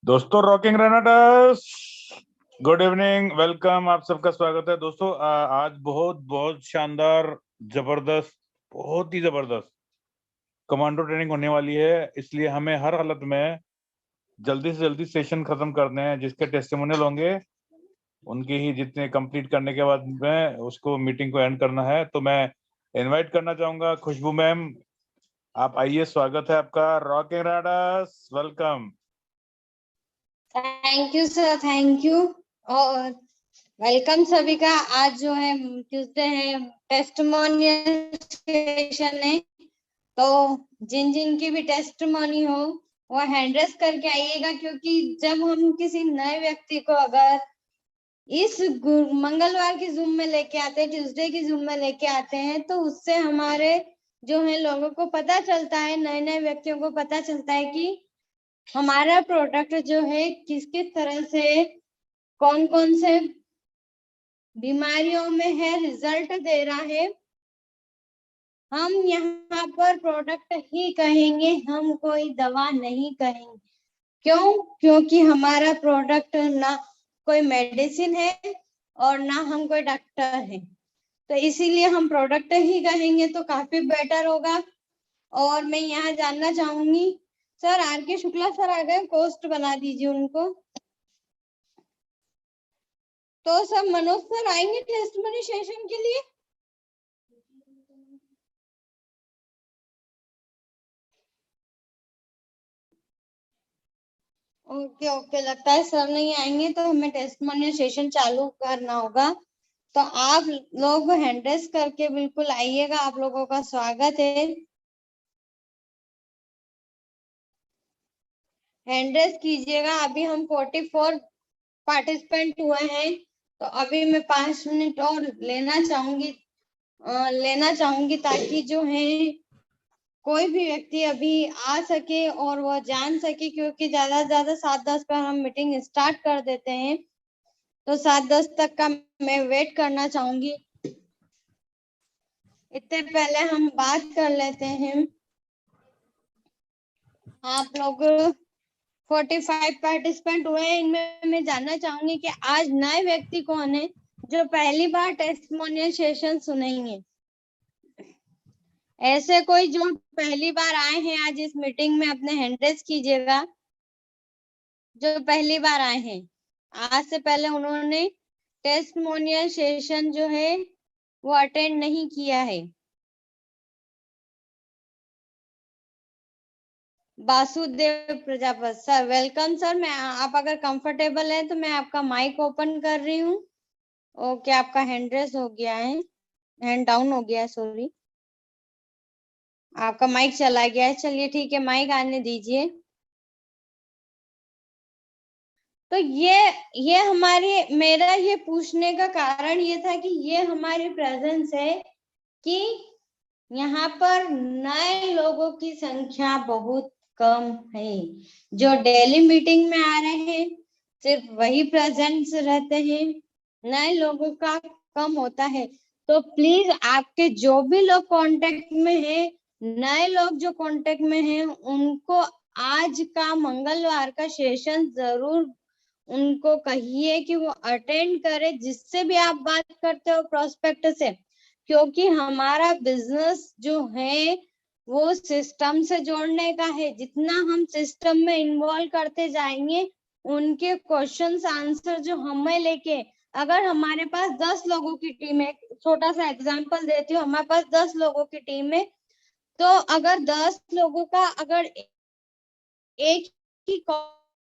दोस्तों, rocking रेनाटस, good evening, welcome, आप सबका स्वागत है। दोस्तों, आज बहुत बहुत शानदार, जबरदस्त, बहुत ही जबरदस्त कमांडो ट्रेनिंग होने वाली है। इसलिए हमें हर हालत में जल्दी से जल्दी सेशन खत्म करने हैं। जिसके टेस्टिमोनियल होंगे उनके ही जितने कंप्लीट करने के बाद में उसको मीटिंग को एंड करना है। तो मैं इनवाइट करना चाहूंगा खुशबू मैम, आप आइए, स्वागत है आपका। Rocking Renatus, welcome. Thank you sir, thank you और वेलकम सभी का। आज जो है ट्यूसडे है, टेस्टिमोनियल सेशन है, तो जिन जिन की भी टेस्टिमोनी हो वो हैंड रेस करके आइएगा। क्योंकि जब हम किसी नए व्यक्ति को अगर इस मंगलवार की जूम में लेके आते हैं, ट्यूसडे की जूम में लेके आते हैं, तो उससे हमारे जो है लोगों को पता चलता है, नए नए व्यक्तियों को पता चलता है कि हमारा प्रोडक्ट जो है किस किस तरह से, कौन कौन से बीमारियों में है, रिजल्ट दे रहा है। हम यहाँ पर प्रोडक्ट ही कहेंगे, हम कोई दवा नहीं कहेंगे। क्यों? क्योंकि हमारा प्रोडक्ट ना कोई मेडिसिन है और ना हम कोई डॉक्टर है, तो इसीलिए हम प्रोडक्ट ही कहेंगे तो काफी बेटर होगा। और मैं यहाँ जानना चाहूंगी, सर आर के शुक्ला सर आ गए, पोस्ट बना दीजिए उनको। तो सर मनोज सर आएंगे टेस्टिमोनी सेशन के लिए? ओके ओके, लगता है सर नहीं आएंगे तो हमें टेस्टिमोनियल सेशन चालू करना होगा। तो आप लोग हैंड रेस करके बिल्कुल आइएगा, आप लोगों का स्वागत है। हैंड रेस कीजिएगा। अभी हम 44 पार्टिसिपेंट हुए हैं, तो अभी मैं 5 मिनट और लेना चाहूंगी ताकि जो है कोई भी व्यक्ति अभी आ सके और वह जान सके, क्योंकि ज्यादा से ज्यादा 7:10 पर हम मीटिंग स्टार्ट कर देते हैं, तो 7:10 तक का मैं वेट करना चाहूंगी। इतने पहले हम बात कर लेते हैं। आप लोग 45 पार्टिसिपेंट हुए हैं, इनमें मैं जानना चाहूंगी कि आज नए व्यक्ति कौन है जो पहली बार टेस्टिमोनियल सेशन सुनेंगे। ऐसे कोई जो पहली बार आए हैं आज इस मीटिंग में, अपने हैंड रेज कीजिएगा। जो पहली बार आए हैं, आज से पहले उन्होंने टेस्टिमोनियल सेशन जो है वो अटेंड नहीं किया है। Vasudev Prajapati sir, welcome sir. मैं आप अगर कंफर्टेबल है तो मैं आपका माइक ओपन कर रही हूँ। ओके, आपका हैंड रेस हो गया है, हैंड डाउन हो गया है, सॉरी, आपका माइक चला गया है। चलिए ठीक है, माइक आने दीजिए। तो ये हमारे, मेरा ये पूछने का कारण ये था कि ये हमारी प्रेजेंस है कि यहाँ पर नए लोगों की संख्या बहुत कम है। जो डेली मीटिंग में आ रहे हैं सिर्फ वही प्रेजेंट रहते हैं, नए लोगों का कम होता है। तो प्लीज आपके जो भी लोग कांटेक्ट में हैं, नए लोग जो कांटेक्ट में हैं, उनको आज का मंगलवार का सेशन जरूर उनको कहिए कि वो अटेंड करे, जिससे भी आप बात करते हो प्रोस्पेक्ट से, क्योंकि हमारा बिजनेस जो है वो सिस्टम से जोड़ने का है। जितना हम सिस्टम में इन्वॉल्व करते जाएंगे, उनके क्वेश्चंस आंसर जो हमें लेके, अगर हमारे पास 10 लोगों की टीम है, छोटा सा एग्जांपल देती हूँ, हमारे पास 10 लोगों की टीम है, तो अगर 10 लोगों का अगर एक ही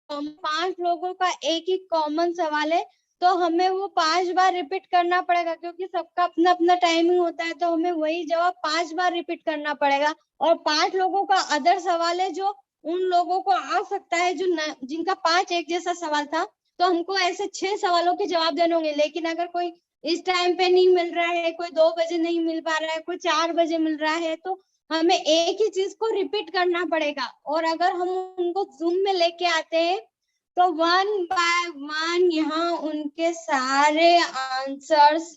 5 लोगों का एक ही कॉमन सवाल है, तो हमें वो 5 बार रिपीट करना पड़ेगा, क्योंकि सबका अपना अपना टाइमिंग होता है, तो हमें वही जवाब 5 बार रिपीट करना पड़ेगा। और 5 लोगों का अदर सवाल है जो उन लोगों को आ सकता है जो जिनका 5 एक जैसा सवाल था, तो हमको ऐसे 6 सवालों के जवाब देने होंगे। लेकिन अगर कोई इस टाइम पे नहीं मिल रहा है, कोई 2 बजे नहीं मिल पा रहा है, कोई 4 बजे मिल रहा है, तो हमें एक ही चीज को रिपीट करना पड़ेगा। और अगर हम उनको जूम में लेके आते हैं, तो 1 बाय 1 यहाँ उनके सारे आंसर्स,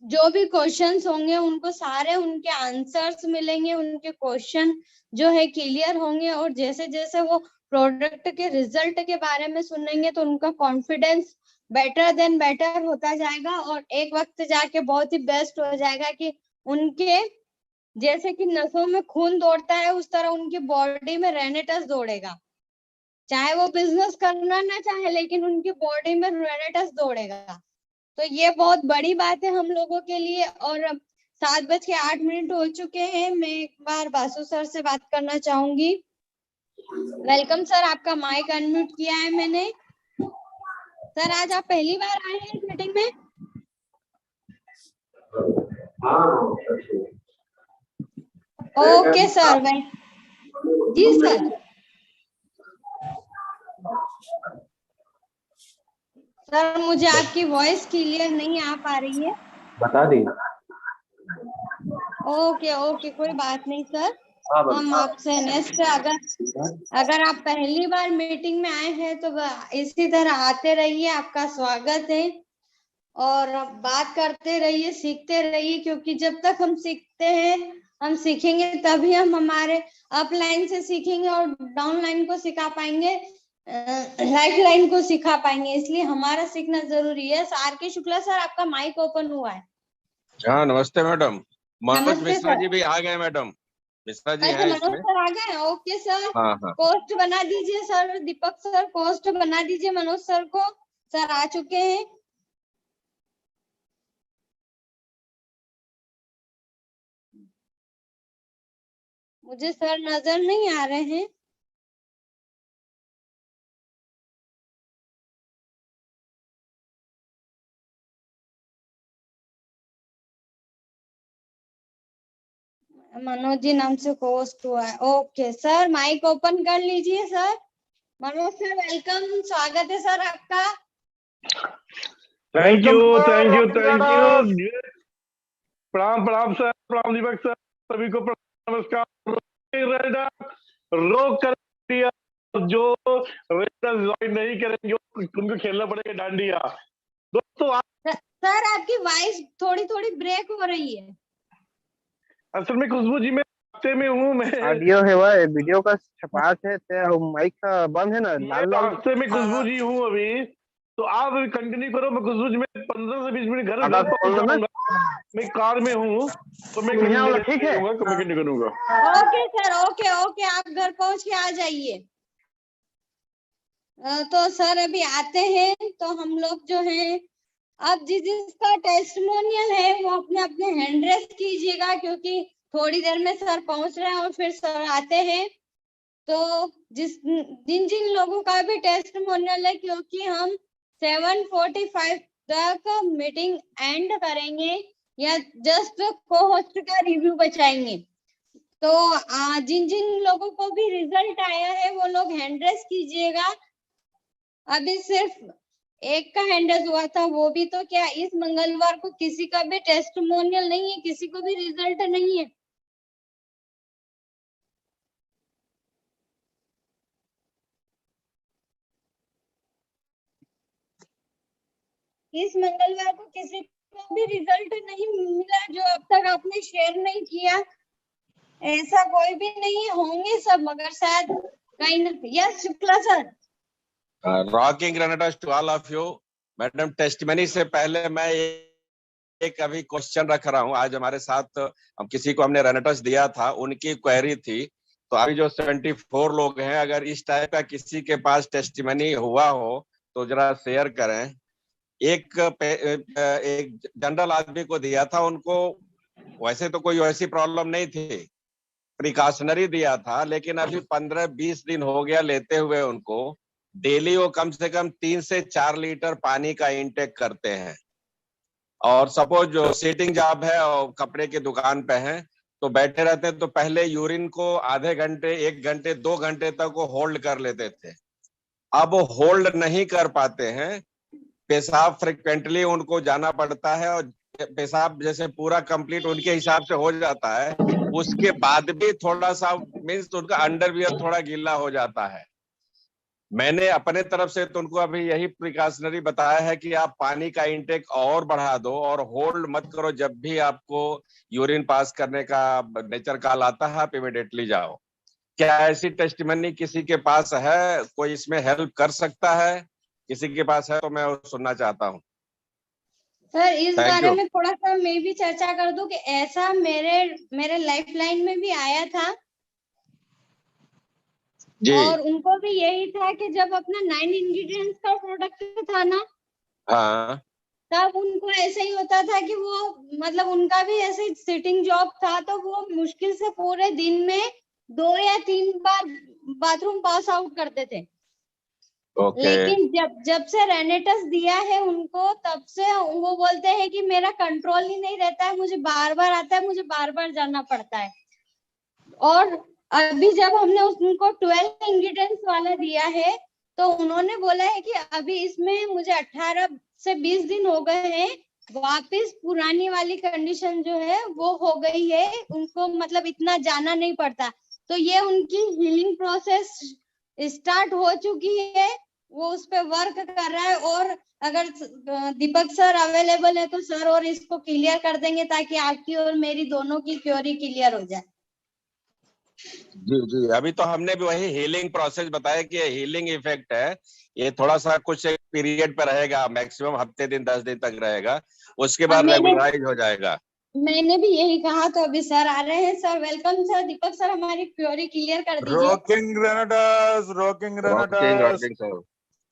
जो भी क्वेश्चंस होंगे, उनको सारे उनके आंसर्स मिलेंगे, उनके क्वेश्चन जो है क्लियर होंगे। और जैसे जैसे वो प्रोडक्ट के रिजल्ट के बारे में सुनेंगे, तो उनका कॉन्फिडेंस बेटर देन बेटर होता जाएगा, और एक वक्त जाके बहुत ही बेस्ट हो जाएगा कि उनके जैसे कि नसों में खून दौड़ता है, उस तरह उनकी बॉडी में रेनेटस दौड़ेगा। चाहे वो बिजनेस करना ना चाहे, लेकिन उनकी बॉडी में रेनेटस दौड़ेगा। तो ये बहुत बड़ी बात है हम लोगों के लिए। और 7:08 हो चुके हैं। मैं एक बार बासु सर से बात करना चाहूंगी। वेलकम सर, आपका माइक अनम्यूट किया है मैंने। सर, आज आप पहली बार आए हैं इस मीटिंग में? ओके सर, जी सर। सर, मुझे आपकी वॉइस क्लियर नहीं आ पा रही है। बता दी। ओके ओके, कोई बात नहीं सर, हम आपसे नेक्स्ट, अगर आप पहली बार मीटिंग में आए हैं तो इसी तरह आते रहिए, आपका स्वागत है। और बात करते रहिए, सीखते रहिए, क्योंकि जब तक हम सीखते हैं, हम सीखेंगे तभी हम हमारे अपलाइन से सीखेंगे और डाउनलाइन को सिखा पाएंगे, लाइफ लाइन को सिखा पाएंगे। इसलिए हमारा सीखना जरूरी है। आर के शुक्ला सर, आपका माइक ओपन हुआ है। हाँ, नमस्ते मैडम। मनोज नमस्ते मिश्रा सर। जी भी आ गए मैडम। मिश्रा जी अच्छा, हैं मनोज इसमें। सर आ गए। ओके सर, हाँ हाँ। पोस्ट बना दीजिए सर, दीपक सर पोस्ट बना दीजिए मनोज सर को। सर आ चुके हैं। मुझे सर नजर नहीं आ रहे हैं। मनोज जी नाम से पोस्ट हुआ है। ओके सर, माइक ओपन कर लीजिए सर। मनोज सर वेलकम, स्वागत है सर आपका। Thank you Welcome, thank you Rocking thank Runners. You. प्रणाम प्रणाम सर, प्रणाम दीपक सर, सभी को नमस्कार। रोक कर दिया जो ज्वाइन नहीं करेंगे उनको खेलना पड़ेगा डांडिया। दोस्तों सर आपकी वॉइस थोड़ी थोड़ी ब्रेक हो रही है। असल में खुशबू जी मैं रास्ते में हूँ, मैं ऑडियो है वह वीडियो का छपास है ते माइक का बंद है ना, लाल लाल। रास्ते में खुशबू जी हूँ अभी, तो आप अभी कंटिन्यू करो। मैं खुशबू जी में 15 से 20 मिनट घर आधा घर खोल दो ना। पहुंचाऊंगा। मैं कार में हूँ तो मैं यहाँ वाला ठीक है। कंटिन्यू करूंगा। ओके सर, ओके ओके, आप घर पहुंच के आ जाइए। तो सर अभी आते हैं, तो हम लोग जो है अब जिसका टेस्टिमोनियल है वो अपने अपने हैंड रेस कीजिएगा, क्योंकि थोड़ी देर में सर पहुंच रहे हैं और फिर सर आते हैं। तो जिन जिन लोगों का भी टेस्टिमोनियल है, क्योंकि हम 7:45 तक मीटिंग एंड करेंगे या जस्ट को होस्ट का रिव्यू बचाएंगे। तो जिन जिन लोगों को भी रिजल्ट आया है वो लोग हैंड रेस कीजिएगा। अभी सिर्फ एक का हैंड रेस हुआ था, वो भी तो क्या इस मंगलवार को किसी का भी टेस्टिमोनियल नहीं है, किसी को भी रिजल्ट नहीं है। इस मंगलवार को किसी को भी रिजल्ट नहीं मिला जो अब तक आपने शेयर नहीं किया। ऐसा कोई भी नहीं है, होंगे सब, मगर शायद कहीं ना। Yes Shukla sir. Rocking runners to all of you. Madam, testimony से पहले मैं एक अभी क्वेश्चन रख रहा हूँ। आज हमारे साथ हम किसी को हमने रनर्स दिया था, उनकी क्वेरी थी। तो अभी जो 74 लोग हैं, अगर इस टाइप का किसी के पास टेस्टिमनी हुआ हो तो जरा शेयर करें। एक जनरल आदमी को दिया था, उनको वैसे तो कोई वैसी प्रॉब्लम नहीं थी, प्रिकॉशनरी दिया था, लेकिन अभी 15-20 दिन हो गया लेते हुए उनको। डेली वो कम से कम 3 से 4 लीटर पानी का इंटेक करते हैं। और सपोज जो सीटिंग जॉब है और कपड़े की दुकान पे है तो बैठे रहते हैं, तो पहले यूरिन को आधे घंटे, 1 घंटे, 2 घंटे तक वो होल्ड कर लेते थे। अब वो होल्ड नहीं कर पाते हैं, पेशाब फ्रिक्वेंटली उनको जाना पड़ता है, और पेशाब जैसे पूरा कंप्लीट उनके हिसाब से हो जाता है, उसके बाद भी थोड़ा सा मीन्स उनका अंडरवियर थोड़ा गीला हो जाता है। मैंने अपने तरफ से तो उनको अभी यही प्रिकॉशनरी बताया है कि आप पानी का इंटेक और बढ़ा दो और होल्ड मत करो। जब भी आपको यूरिन पास करने का नेचर कॉल आता है, आप इमीडिएटली जाओ। क्या ऐसी टेस्टिमनी किसी के पास है? कोई इसमें हेल्प कर सकता है? किसी के पास है तो मैं सुनना चाहता हूँ। सर इस Thank बारे you. में थोड़ा सा मैं भी चर्चा कर दूं कि ऐसा मेरे लाइफ लाइन में भी आया था। जी। और उनको भी यही था कि जब अपना 9 इंग्रेडिएंट्स का प्रोडक्ट था ना, हाँ, तब उनको ऐसे ही होता था कि वो मतलब उनका भी ऐसे सिटिंग जॉब था, तो वो मुश्किल से पूरे दिन में 2 या 3 बार बाथरूम पास आउट करते थे। ओके। लेकिन जब से रेनेटस दिया है उनको, तब से वो बोलते हैं कि मेरा कंट्रोल ही नहीं रहता है, मुझे बार बार आता है, मुझे बार बार जाना पड़ता है। और अभी जब हमने उनको 12 इंग्रेडिएंट्स वाला दिया है, तो उन्होंने बोला है कि अभी इसमें मुझे 18 से 20 दिन हो गए हैं, वापस पुरानी वाली कंडीशन जो है वो हो गई है, उनको मतलब इतना जाना नहीं पड़ता। तो ये उनकी हीलिंग प्रोसेस स्टार्ट हो चुकी है, वो उस पे वर्क कर रहा है। और अगर दीपक सर अवेलेबल है तो सर और इसको क्लियर कर देंगे, ताकि आपकी और मेरी दोनों की क्योरी क्लियर हो जाए। जी जी, अभी तो हमने भी वही हीलिंग प्रोसेस बताया कि हीलिंग इफेक्ट है। ये थोड़ा सा कुछ एक पीरियड पे रहेगा, मैक्सिमम हफ्ते दिन 10 दिन तक रहेगा, उसके बाद रेगुलराइज हो जाएगा। मैंने भी यही कहा। तो अभी सर आ रहे हैं। Sir welcome sir. Deepak sir हमारी क्वेरी क्लियर कर दीजिए। Rocking runners, rocking runners. Sir.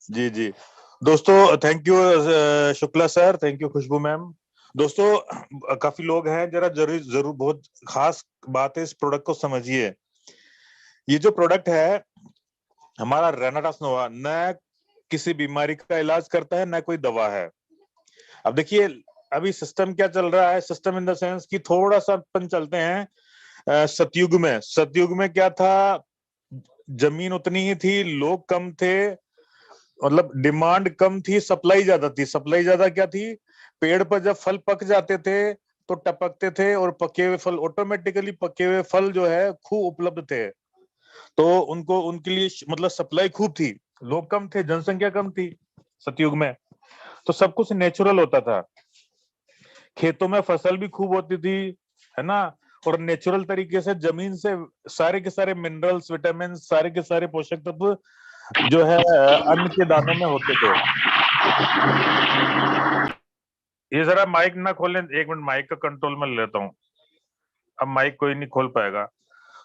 जी जी दोस्तों, thank you Shukla sir, thank you Khushboo ma'am. दोस्तों काफी लोग हैं, जरा जरूर बहुत खास बात है, इस प्रोडक्ट को समझिए। ये जो प्रोडक्ट है हमारा रेनाटास नोवा, न किसी बीमारी का इलाज करता है, न कोई दवा है। अब देखिए अभी सिस्टम क्या चल रहा है, सिस्टम इन द सेंस कि थोड़ा सा अपन चलते हैं सतयुग में। सतयुग में क्या था, जमीन उतनी ही थी, लोग कम थे, मतलब डिमांड कम थी, सप्लाई ज्यादा थी। सप्लाई ज्यादा क्या थी? पेड़ पर जब फल पक जाते थे तो टपकते थे, और पके हुए फल ऑटोमेटिकली, पके हुए फल जो है खूब उपलब्ध थे, तो उनको, उनके लिए मतलब सप्लाई खूब थी, लोग कम थे, जनसंख्या कम थी सतयुग में, तो सब कुछ नेचुरल होता था। खेतों में फसल भी खूब होती थी, है ना, और नेचुरल तरीके से जमीन से सारे के सारे मिनरल्स, विटामिन, सारे के सारे पोषक तत्व जो है अन्न के दानों में होते थे। ये जरा माइक ना खोलें, 1 मिनट, माइक का कंट्रोल में लेता हूँ। अब माइक कोई नहीं खोल पाएगा,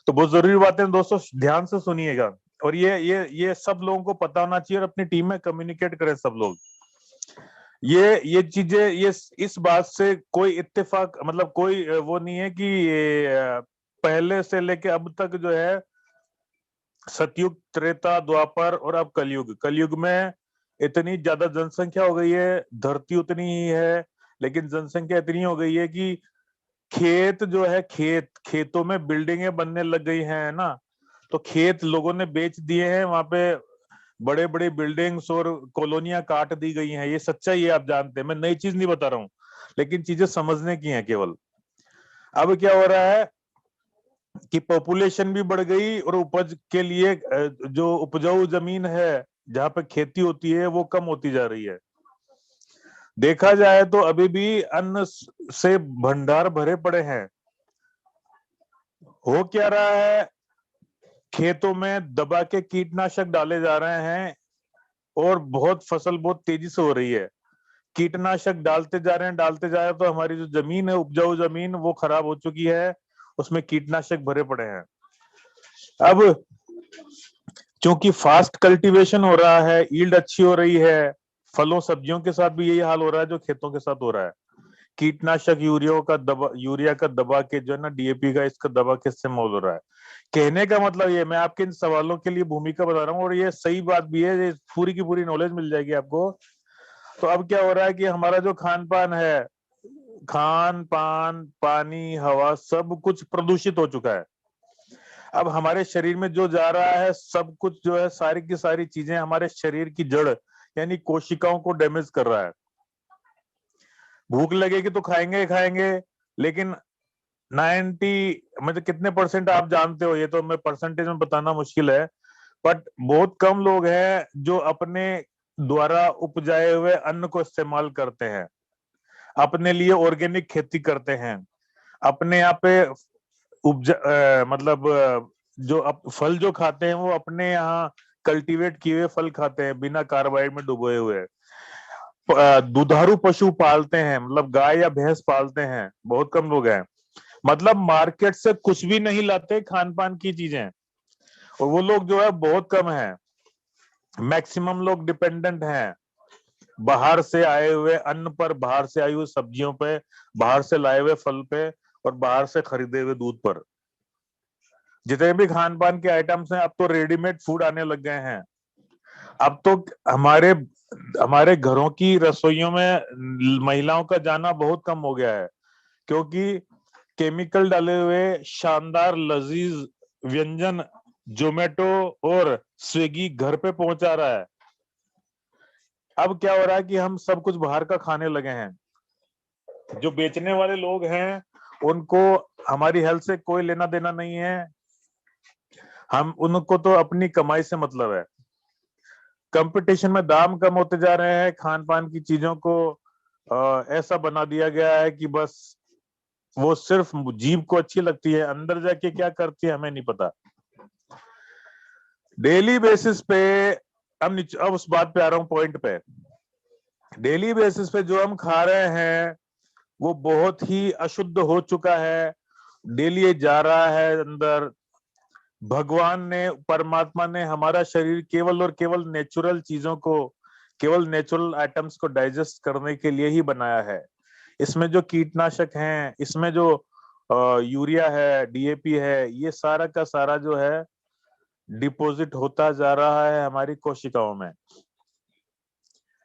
तो बहुत जरूरी बातें दोस्तों, ध्यान से सुनिएगा, और ये सब लोगों को पता होना चाहिए, और अपनी टीम में कम्युनिकेट करें सब लोग। ये चीजें, ये इस बात से कोई इत्तेफाक, मतलब कोई वो नहीं है कि पहले से लेके अब तक जो है, सतयुग, त्रेता, द्वापर और अब कलयुग, कलयुग में इतनी ज्यादा जनसंख्या हो गई है, धरती उतनी ही है, लेकिन जनसंख्या इतनी हो गई है कि खेत जो है, खेतों में बिल्डिंगें बनने लग गई हैं ना, तो खेत लोगों ने बेच दिए हैं, वहां पे बड़े बड़े बिल्डिंग्स और कॉलोनियां काट दी गई हैं। ये सच्चाई है, आप जानते हैं, मैं नई चीज नहीं बता रहा हूँ, लेकिन चीजें समझने की हैं केवल। अब क्या हो रहा है कि पॉपुलेशन भी बढ़ गई, और उपज के लिए जो उपजाऊ जमीन है जहां पे खेती होती है वो कम होती जा रही है। देखा जाए तो अभी भी अन्न से भंडार भरे पड़े हैं। हो क्या रहा है, खेतों में दबा के कीटनाशक डाले जा रहे हैं, और बहुत फसल बहुत तेजी से हो रही है। कीटनाशक डालते जा रहे हैं, डालते जा रहे हैं, तो हमारी जो जमीन है, उपजाऊ जमीन, वो खराब हो चुकी है, उसमें कीटनाशक भरे पड़े हैं। अब क्योंकि फास्ट कल्टीवेशन हो रहा है, यील्ड अच्छी हो रही है, फलों सब्जियों के साथ भी यही हाल हो रहा है जो खेतों के साथ हो रहा है। कीटनाशक यूरिया का दबा के जो है ना, डीएपी का, इसका दबा के इस्तेमाल हो रहा है। कहने का मतलब ये, मैं आपके इन सवालों के लिए भूमिका बता रहा हूँ, और ये सही बात भी है, ये पूरी की पूरी नॉलेज मिल जाएगी आपको। तो अब क्या हो रहा है कि हमारा जो खान पान है, खान पान, पानी, हवा, सब कुछ प्रदूषित हो चुका है। अब हमारे शरीर में जो जा रहा है सब कुछ जो है, सारी की सारी चीजें हमारे शरीर की जड़ यानी कोशिकाओं को डैमेज कर रहा है। भूख लगेगी तो खाएंगे ही खाएंगे, लेकिन 90 मतलब कितने परसेंट आप जानते हो, ये तो मैं परसेंटेज में बताना मुश्किल है, बट बहुत कम लोग हैं जो अपने द्वारा उपजाए हुए अन्न को इस्तेमाल करते हैं, अपने लिए ऑर्गेनिक खेती करते हैं, अपने यहाँ पे मतलब जो फल जो खाते हैं वो अपने यहाँ कल्टीवेट किए हुए फल खाते हैं, बिना कार्बाइड में डुबोए हुए। दुधारू पशु पालते हैं, मतलब गाय या भैंस पालते हैं, बहुत कम लोग हैं। मतलब मार्केट से कुछ भी नहीं लाते खान पान की चीजें, और वो लोग जो है बहुत कम है। मैक्सिमम लोग डिपेंडेंट हैं बाहर से आए हुए अन्न पर, बाहर से आई हुई सब्जियों पे, बाहर से लाए हुए फल पे, और बाहर से खरीदे हुए दूध पर। जितने भी खान पान के आइटम्स हैं, अब तो रेडीमेड फूड आने लग गए हैं। अब तो हमारे घरों की रसोइयों में महिलाओं का जाना बहुत कम हो गया है, क्योंकि केमिकल डाले हुए शानदार लजीज व्यंजन जोमेटो और स्विगी घर पे पहुंचा रहा है। अब क्या हो रहा है कि हम सब कुछ बाहर का खाने लगे हैं। जो बेचने वाले लोग हैं उनको हमारी हेल्थ से कोई लेना देना नहीं है, हम उनको तो अपनी कमाई से मतलब है। कंपटीशन में दाम कम होते जा रहे हैं, खान पान की चीजों को ऐसा बना दिया गया है कि बस वो सिर्फ जीभ को अच्छी लगती है, अंदर जाके क्या करती है हमें नहीं पता। डेली बेसिस पे, अब उस बात पे आ रहा हूं, पॉइंट पे। डेली बेसिस पे जो हम खा रहे हैं वो बहुत ही अशुद्ध हो चुका है, डेली ये जा रहा है अंदर। भगवान ने, परमात्मा ने हमारा शरीर केवल और केवल नेचुरल चीजों को, केवल नेचुरल आइटम्स को डाइजेस्ट करने के लिए ही बनाया है। इसमें जो कीटनाशक हैं, इसमें जो यूरिया है, डीएपी है, ये सारा का सारा जो है डिपॉजिट होता जा रहा है हमारी कोशिकाओं में।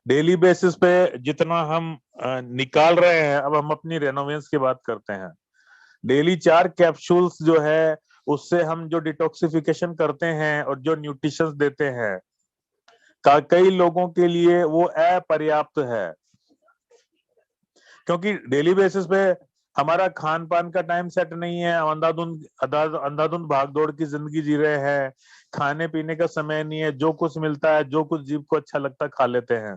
डेली बेसिस पे जितना हम निकाल रहे हैं, अब हम अपनी रेनोवेंस की बात करते हैं। डेली 4 कैप्सूल्स जो है उससे हम जो डिटॉक्सिफिकेशन करते हैं और जो न्यूट्रिशंस देते हैं, कई लोगों के लिए वो अपर्याप्त है, क्योंकि डेली बेसिस पे हमारा खान पान का टाइम सेट नहीं है, हम अंधाधुंध भागदौड़ की जिंदगी जी रहे हैं, खाने पीने का समय नहीं है, जो कुछ मिलता है, जो कुछ जीव को अच्छा लगता है खा लेते हैं।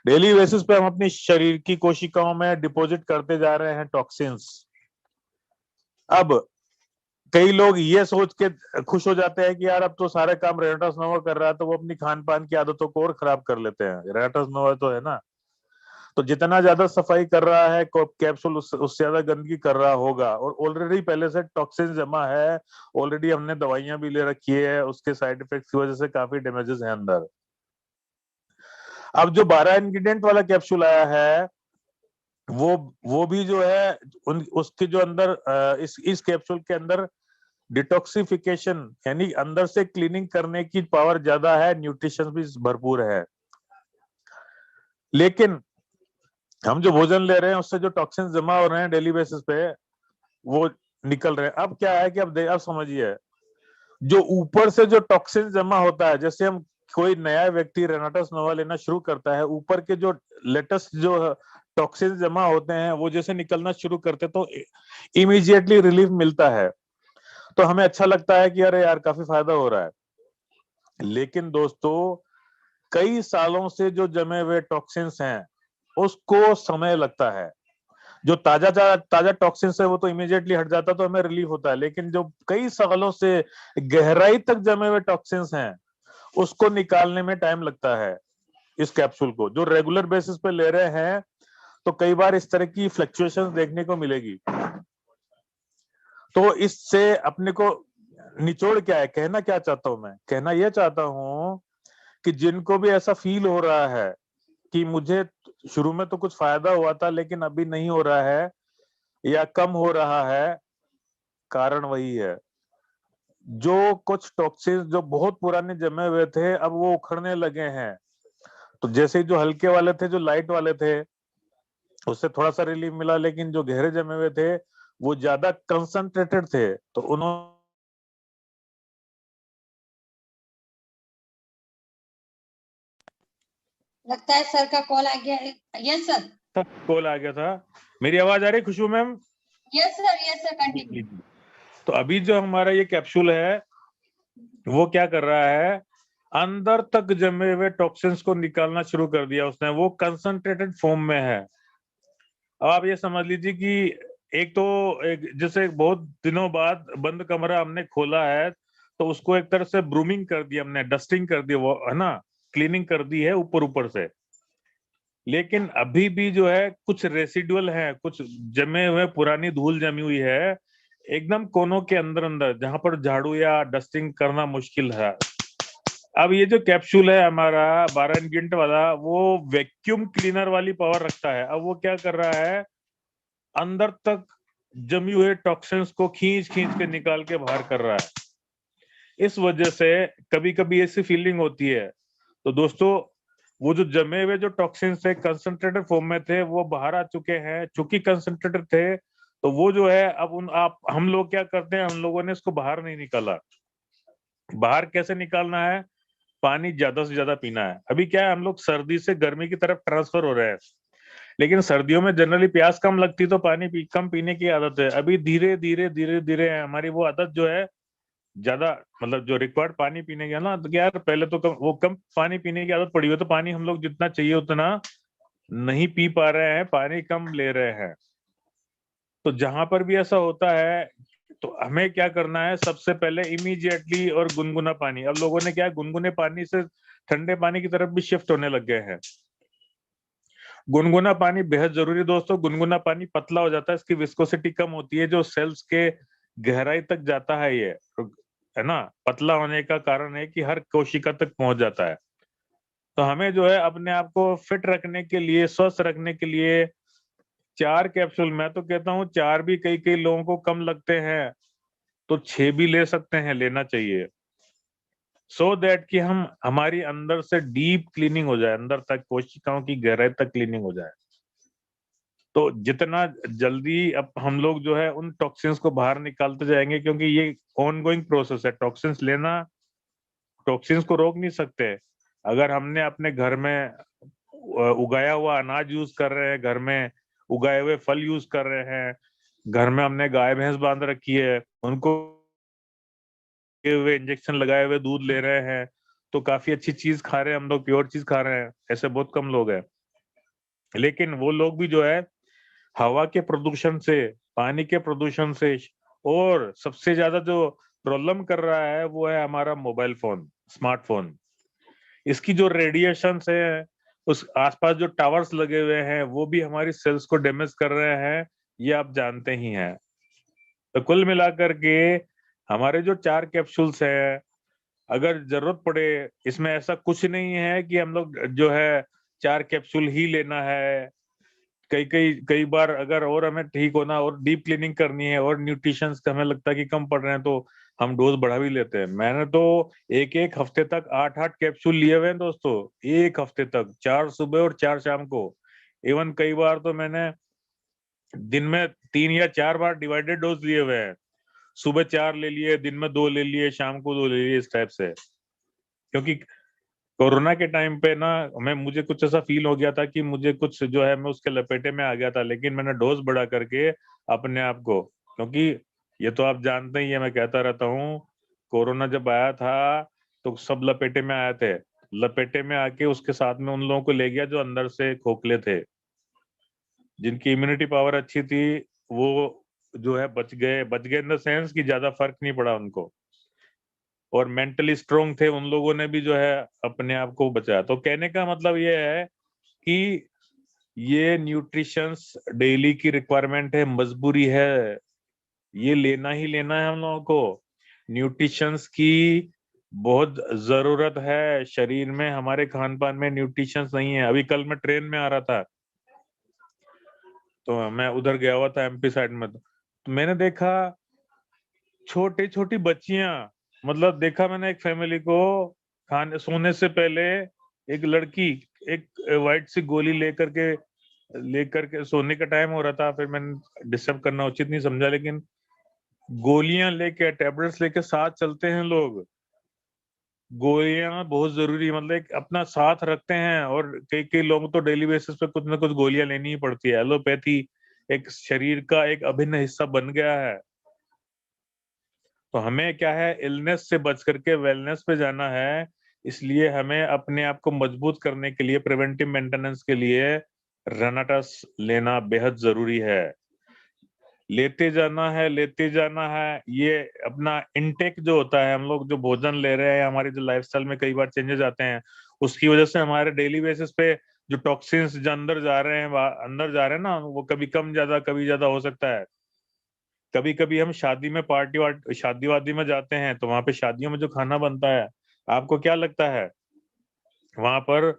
डेली बेसिस पे हम अपनी शरीर की कोशिकाओं में डिपॉजिट करते जा रहे हैं टॉक्सिन्स। अब कई लोग ये सोच के खुश हो जाते हैं कि यार अब तो सारे काम रेनाटस नोवा कर रहा है, तो वो अपनी खान पान की आदतों को और खराब कर लेते हैं। रेनाटस नोवा तो है ना, तो जितना ज्यादा सफाई कर रहा है कैप्सूल उससे ज्यादा गंदगी कर रहा होगा, और ऑलरेडी पहले से टॉक्सिन जमा है, ऑलरेडी हमने दवाइयां भी ले रखी है, उसके साइड इफेक्ट्स की वजह से काफी डैमेजेस हैं अंदर। अब जो 12 इंग्रेडिएंट वाला कैप्सूल आया है, वो भी जो है उसके जो अंदर इस कैप्सूल के अंदर डिटॉक्सिफिकेशन यानी अंदर से क्लीनिंग करने की पावर ज्यादा है, न्यूट्रिशन भी भरपूर है। लेकिन हम जो भोजन ले रहे हैं उससे जो टॉक्सिन जमा हो रहे हैं डेली बेसिस पे, वो निकल रहे हैं। अब क्या है कि अब समझिए, जो ऊपर से जो टॉक्सिन जमा होता है, जैसे हम कोई नया व्यक्ति रेनाटस नोवा लेना शुरू करता है, ऊपर के जो लेटेस्ट जो टॉक्सिन जमा होते हैं वो जैसे निकलना शुरू करते तो इमीडिएटली रिलीफ मिलता है, तो हमें अच्छा लगता है कि अरे यार काफी फायदा हो रहा है। लेकिन दोस्तों, कई सालों से जो जमे हुए टॉक्सिन्स हैं उसको समय लगता है। जो ताजा टॉक्सिन्स है वो तो इमीडिएटली हट जाता तो हमें रिलीफ होता है, लेकिन जो कई सालों से गहराई तक जमे हुए टॉक्सिन्स हैं उसको निकालने में टाइम लगता है। इस कैप्सूल को जो रेगुलर बेसिस पे ले रहे हैं तो कई बार इस तरह की फ्लक्चुएशंस देखने को मिलेगी। तो इससे अपने को निचोड़ क्या है, कहना क्या चाहता हूं मैं, कहना यह चाहता हूं कि जिनको भी ऐसा फील हो रहा है कि मुझे शुरू में तो कुछ फायदा हुआ था लेकिन अभी नहीं हो रहा है या कम हो रहा है, कारण वही है, जो कुछ टॉक्सिन्स जो बहुत पुराने जमे हुए थे अब वो उखड़ने लगे हैं। तो जैसे ही जो हल्के वाले थे, जो लाइट वाले थे, उससे थोड़ा सा रिलीफ मिला, लेकिन जो गहरे जमे हुए थे वो ज्यादा कंसंट्रेटेड थे, तो उन्होंने लगता है सर का कॉल आ गया है। Yes sir. कॉल आ गया था। मेरी आवाज आ रही खुशबू मैम? Yes sir continue. तो अभी जो हमारा ये कैप्सूल है वो क्या कर रहा है, अंदर तक जमे हुए टॉक्सिन्स को निकालना शुरू कर दिया उसने, वो कंसंट्रेटेड फॉर्म में है। अब आप ये समझ लीजिए कि एक जैसे बहुत दिनों बाद बंद कमरा हमने खोला है तो उसको एक तरह से ब्रूमिंग कर दिया हमने, डस्टिंग कर दी, वो है ना, क्लीनिंग कर दी है ऊपर से। लेकिन अभी भी जो है कुछ रेसिडुअल है, कुछ जमे हुए पुरानी धूल जमी हुई है एकदम कोनों के अंदर जहां पर झाड़ू या डस्टिंग करना मुश्किल है। अब ये जो कैप्सूल है हमारा 12 इंग्रेडिएंट वाला, वो वैक्यूम क्लीनर वाली पावर रखता है। अब वो क्या कर रहा है, अंदर तक जमी हुए टॉक्सिन्स को खींच खींच के निकाल के बाहर कर रहा है। इस वजह से कभी कभी ऐसी फीलिंग होती है। तो दोस्तों, वो जो जमे हुए जो टॉक्सिन्स थे कंसंट्रेटेड फॉर्म में थे वो बाहर आ चुके हैं। चूंकि कंसंट्रेटेड थे तो वो जो है अब हम लोग क्या करते हैं, हम लोगों ने इसको बाहर नहीं निकाला। बाहर कैसे निकालना है, पानी ज्यादा से ज्यादा पीना है। अभी क्या है, हम लोग सर्दी से गर्मी की तरफ ट्रांसफर हो रहे हैं, लेकिन सर्दियों में जनरली प्यास कम लगती तो पानी कम पीने की आदत है। अभी धीरे धीरे धीरे धीरे हमारी वो आदत जो है ज्यादा, मतलब जो रिक्वायर्ड पानी पीने की है ना, तो यार पहले तो कम पानी पीने की आदत पड़ी हो, तो पानी हम लोग जितना चाहिए उतना नहीं पी पा रहे हैं, पानी कम ले रहे हैं। तो जहां पर भी ऐसा होता है तो हमें क्या करना है, सबसे पहले इमीडिएटली और गुनगुना पानी। अब लोगों ने क्या है, गुनगुने पानी से ठंडे पानी की तरफ भी शिफ्ट होने लग गए हैं। गुनगुना पानी बेहद जरूरी है दोस्तों। गुनगुना पानी पतला हो जाता है, इसकी विस्कोसिटी कम होती है, जो सेल्स के गहराई तक जाता है ये, है ना, पतला होने का कारण है कि हर कोशिका तक पहुंच जाता है। तो हमें जो है अपने आप को फिट रखने के लिए, स्वस्थ रखने के लिए 4 कैप्सूल, मैं तो कहता हूँ 4 भी कई कई लोगों को कम लगते हैं तो 6 भी ले सकते हैं, लेना चाहिए, सो दैट कि हमारी अंदर से डीप क्लीनिंग हो जाए, अंदर तक कोशिकाओं की गहराई तक क्लीनिंग हो जाए। तो जितना जल्दी अब हम लोग जो है उन टॉक्सिन्स को बाहर निकालते जाएंगे, क्योंकि ये ऑनगोइंग प्रोसेस है। टॉक्सिन्स लेना, टॉक्सिन्स को रोक नहीं सकते। अगर हमने अपने घर में उगाया हुआ अनाज यूज कर रहे हैं, घर में उगाए हुए फल यूज कर रहे हैं, घर में हमने गाय भैंस बांध रखी है, उनको हुए इंजेक्शन लगाए हुए दूध ले रहे हैं, तो काफी अच्छी चीज खा रहे हैं हम लोग, प्योर चीज खा रहे हैं। ऐसे बहुत कम लोग हैं। लेकिन वो लोग भी जो है हवा के प्रदूषण से, पानी के प्रदूषण से, और सबसे ज्यादा जो प्रॉब्लम कर रहा है वो है हमारा मोबाइल फोन, स्मार्टफोन। इसकी जो रेडिएशन है, उस आसपास जो टावर्स लगे हुए हैं, वो भी हमारी सेल्स को डैमेज कर रहे हैं, ये आप जानते ही हैं। तो कुल मिलाकर के हमारे जो 4 कैप्सूल्स हैं, अगर जरूरत पड़े, इसमें ऐसा कुछ नहीं है कि हम लोग जो है 4 कैप्सूल ही लेना है। कई बार अगर और हमें ठीक होना और डीप क्लीनिंग करनी है और न्यूट्रिशंस का हमें लगता है कि कम पड़ रहे हैं, तो हम डोज बढ़ा भी लेते हैं। मैंने तो एक हफ्ते तक 8-8 कैप्सूल लिए हुए हैं दोस्तों, एक हफ्ते तक, 4 सुबह और 4 शाम को। इवन कई बार तो मैंने दिन में 3 या 4 बार डिवाइडेड डोज लिए हुए हैं। सुबह 4 ले लिए, दिन में 2 ले लिए, शाम को 2 ले लिए, इस टाइप से। क्योंकि कोरोना के टाइम पे ना मुझे कुछ ऐसा फील हो गया था कि मुझे कुछ जो है मैं उसके लपेटे में आ गया था, लेकिन मैंने डोज बढ़ा करके अपने आप को, क्योंकि ये तो आप जानते ही है, मैं कहता रहता हूँ, कोरोना जब आया था तो सब लपेटे में आए थे। लपेटे में आके उसके साथ में उन लोगों को ले गया जो अंदर से खोखले थे। जिनकी इम्यूनिटी पावर अच्छी थी वो जो है बच गए इन द सेंस कि ज्यादा फर्क नहीं पड़ा उनको, और मेंटली स्ट्रोंग थे उन लोगों ने भी जो है अपने आप को बचाया। तो कहने का मतलब ये है कि ये न्यूट्रिशंस डेली की रिक्वायरमेंट है, मजबूरी है, ये लेना ही लेना है हम लोगों को। न्यूट्रिशंस की बहुत जरूरत है शरीर में। हमारे खान पान में न्यूट्रिशंस नहीं है। अभी कल मैं ट्रेन में आ रहा था, तो मैं उधर गया हुआ था एमपी साइड में, तो मैंने देखा छोटी छोटी बच्चियां, मतलब देखा मैंने एक फैमिली को खाने सोने से पहले एक लड़की एक व्हाइट सी गोली लेकर के सोने का टाइम हो रहा था, फिर मैंने डिस्टर्ब करना उचित नहीं समझा, लेकिन गोलियां लेके, टैबलेट्स लेके साथ चलते हैं लोग। गोलियां बहुत जरूरी, मतलब एक अपना साथ रखते हैं। और कई कई लोग तो डेली बेसिस पे कुछ ना कुछ गोलियां लेनी ही पड़ती है। एलोपैथी एक शरीर का एक अभिन्न हिस्सा बन गया है। तो हमें क्या है, इलनेस से बच करके वेलनेस पे जाना है। इसलिए हमें अपने आप को मजबूत करने के लिए, प्रिवेंटिव मेंटेनेंस के लिए रेनाटस लेना बेहद जरूरी है। लेते जाना है। ये अपना इनटेक जो होता है, हम लोग जो भोजन ले रहे हैं, हमारी जो लाइफस्टाइल में कई बार चेंजेस आते हैं, उसकी वजह से हमारे डेली बेसिस पे जो टॉक्सिन्स जो अंदर जा रहे हैं ना, वो कभी कम ज्यादा, कभी ज्यादा हो सकता है। कभी कभी हम शादी में शादी वादी में जाते हैं, तो वहां पे शादियों में जो खाना बनता है, आपको क्या लगता है वहां पर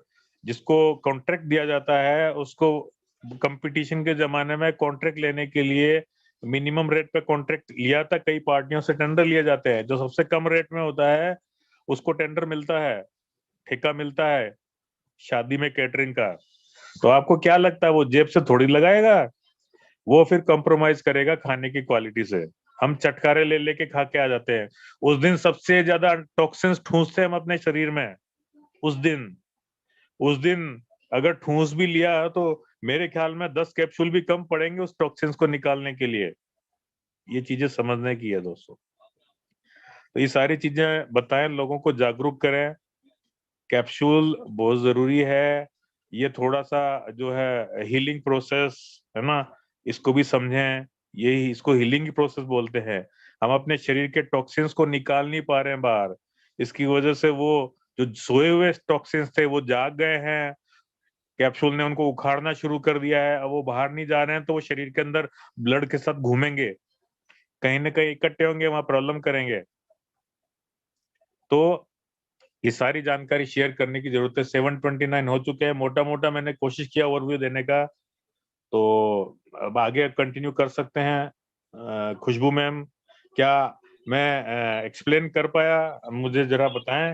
जिसको कॉन्ट्रैक्ट दिया जाता है, उसको कंपटीशन के जमाने में कॉन्ट्रैक्ट लेने के लिए मिनिमम रेट पे कॉन्ट्रैक्ट लिया था, कई पार्टियों से टेंडर लिए जाते हैं। जो सबसे कम रेट में होता है उसको टेंडर मिलता है, ठेका मिलता है शादी में कैटरिंग का। तो आपको क्या लगता है वो जेब से थोड़ी लगाएगा, वो फिर कॉम्प्रोमाइज करेगा खाने की क्वालिटी से। हम चटकारे ले लेके खा के आ जाते हैं। उस दिन सबसे ज्यादा टॉक्सिन्स ठूंसते हैं हम अपने शरीर में। उस दिन अगर ठूंस भी लिया तो मेरे ख्याल में 10 कैप्सूल भी कम पड़ेंगे उस टॉक्सिन्स को निकालने के लिए। ये चीजें समझने की है दोस्तों। तो ये सारी चीजें बताएं, लोगों को जागरूक करें। कैप्सूल बहुत जरूरी है। ये थोड़ा सा जो है हीलिंग प्रोसेस है ना, इसको भी समझें। यही इसको हीलिंग की प्रोसेस बोलते हैं। हम अपने शरीर के टॉक्सिन्स को निकाल नहीं पा रहे हैं बाहर, इसकी वजह से वो जो सोए हुए टॉक्सिन्स थे वो जाग गए हैं। कैप्सूल ने उनको उखाड़ना शुरू कर दिया है, अब वो बाहर नहीं जा रहे हैं, तो वो शरीर के अंदर ब्लड के साथ घूमेंगे, कहीं ना कहीं इकट्ठे होंगे, वहां प्रॉब्लम करेंगे। तो ये सारी जानकारी शेयर करने की जरूरत है। 729 हो चुके हैं, मोटा मोटा मैंने कोशिश किया ओवरव्यू देने का। तो अब आगे कंटिन्यू कर सकते हैं। खुशबू मैम, क्या मैं एक्सप्लेन कर पाया? मुझे जरा बताएं।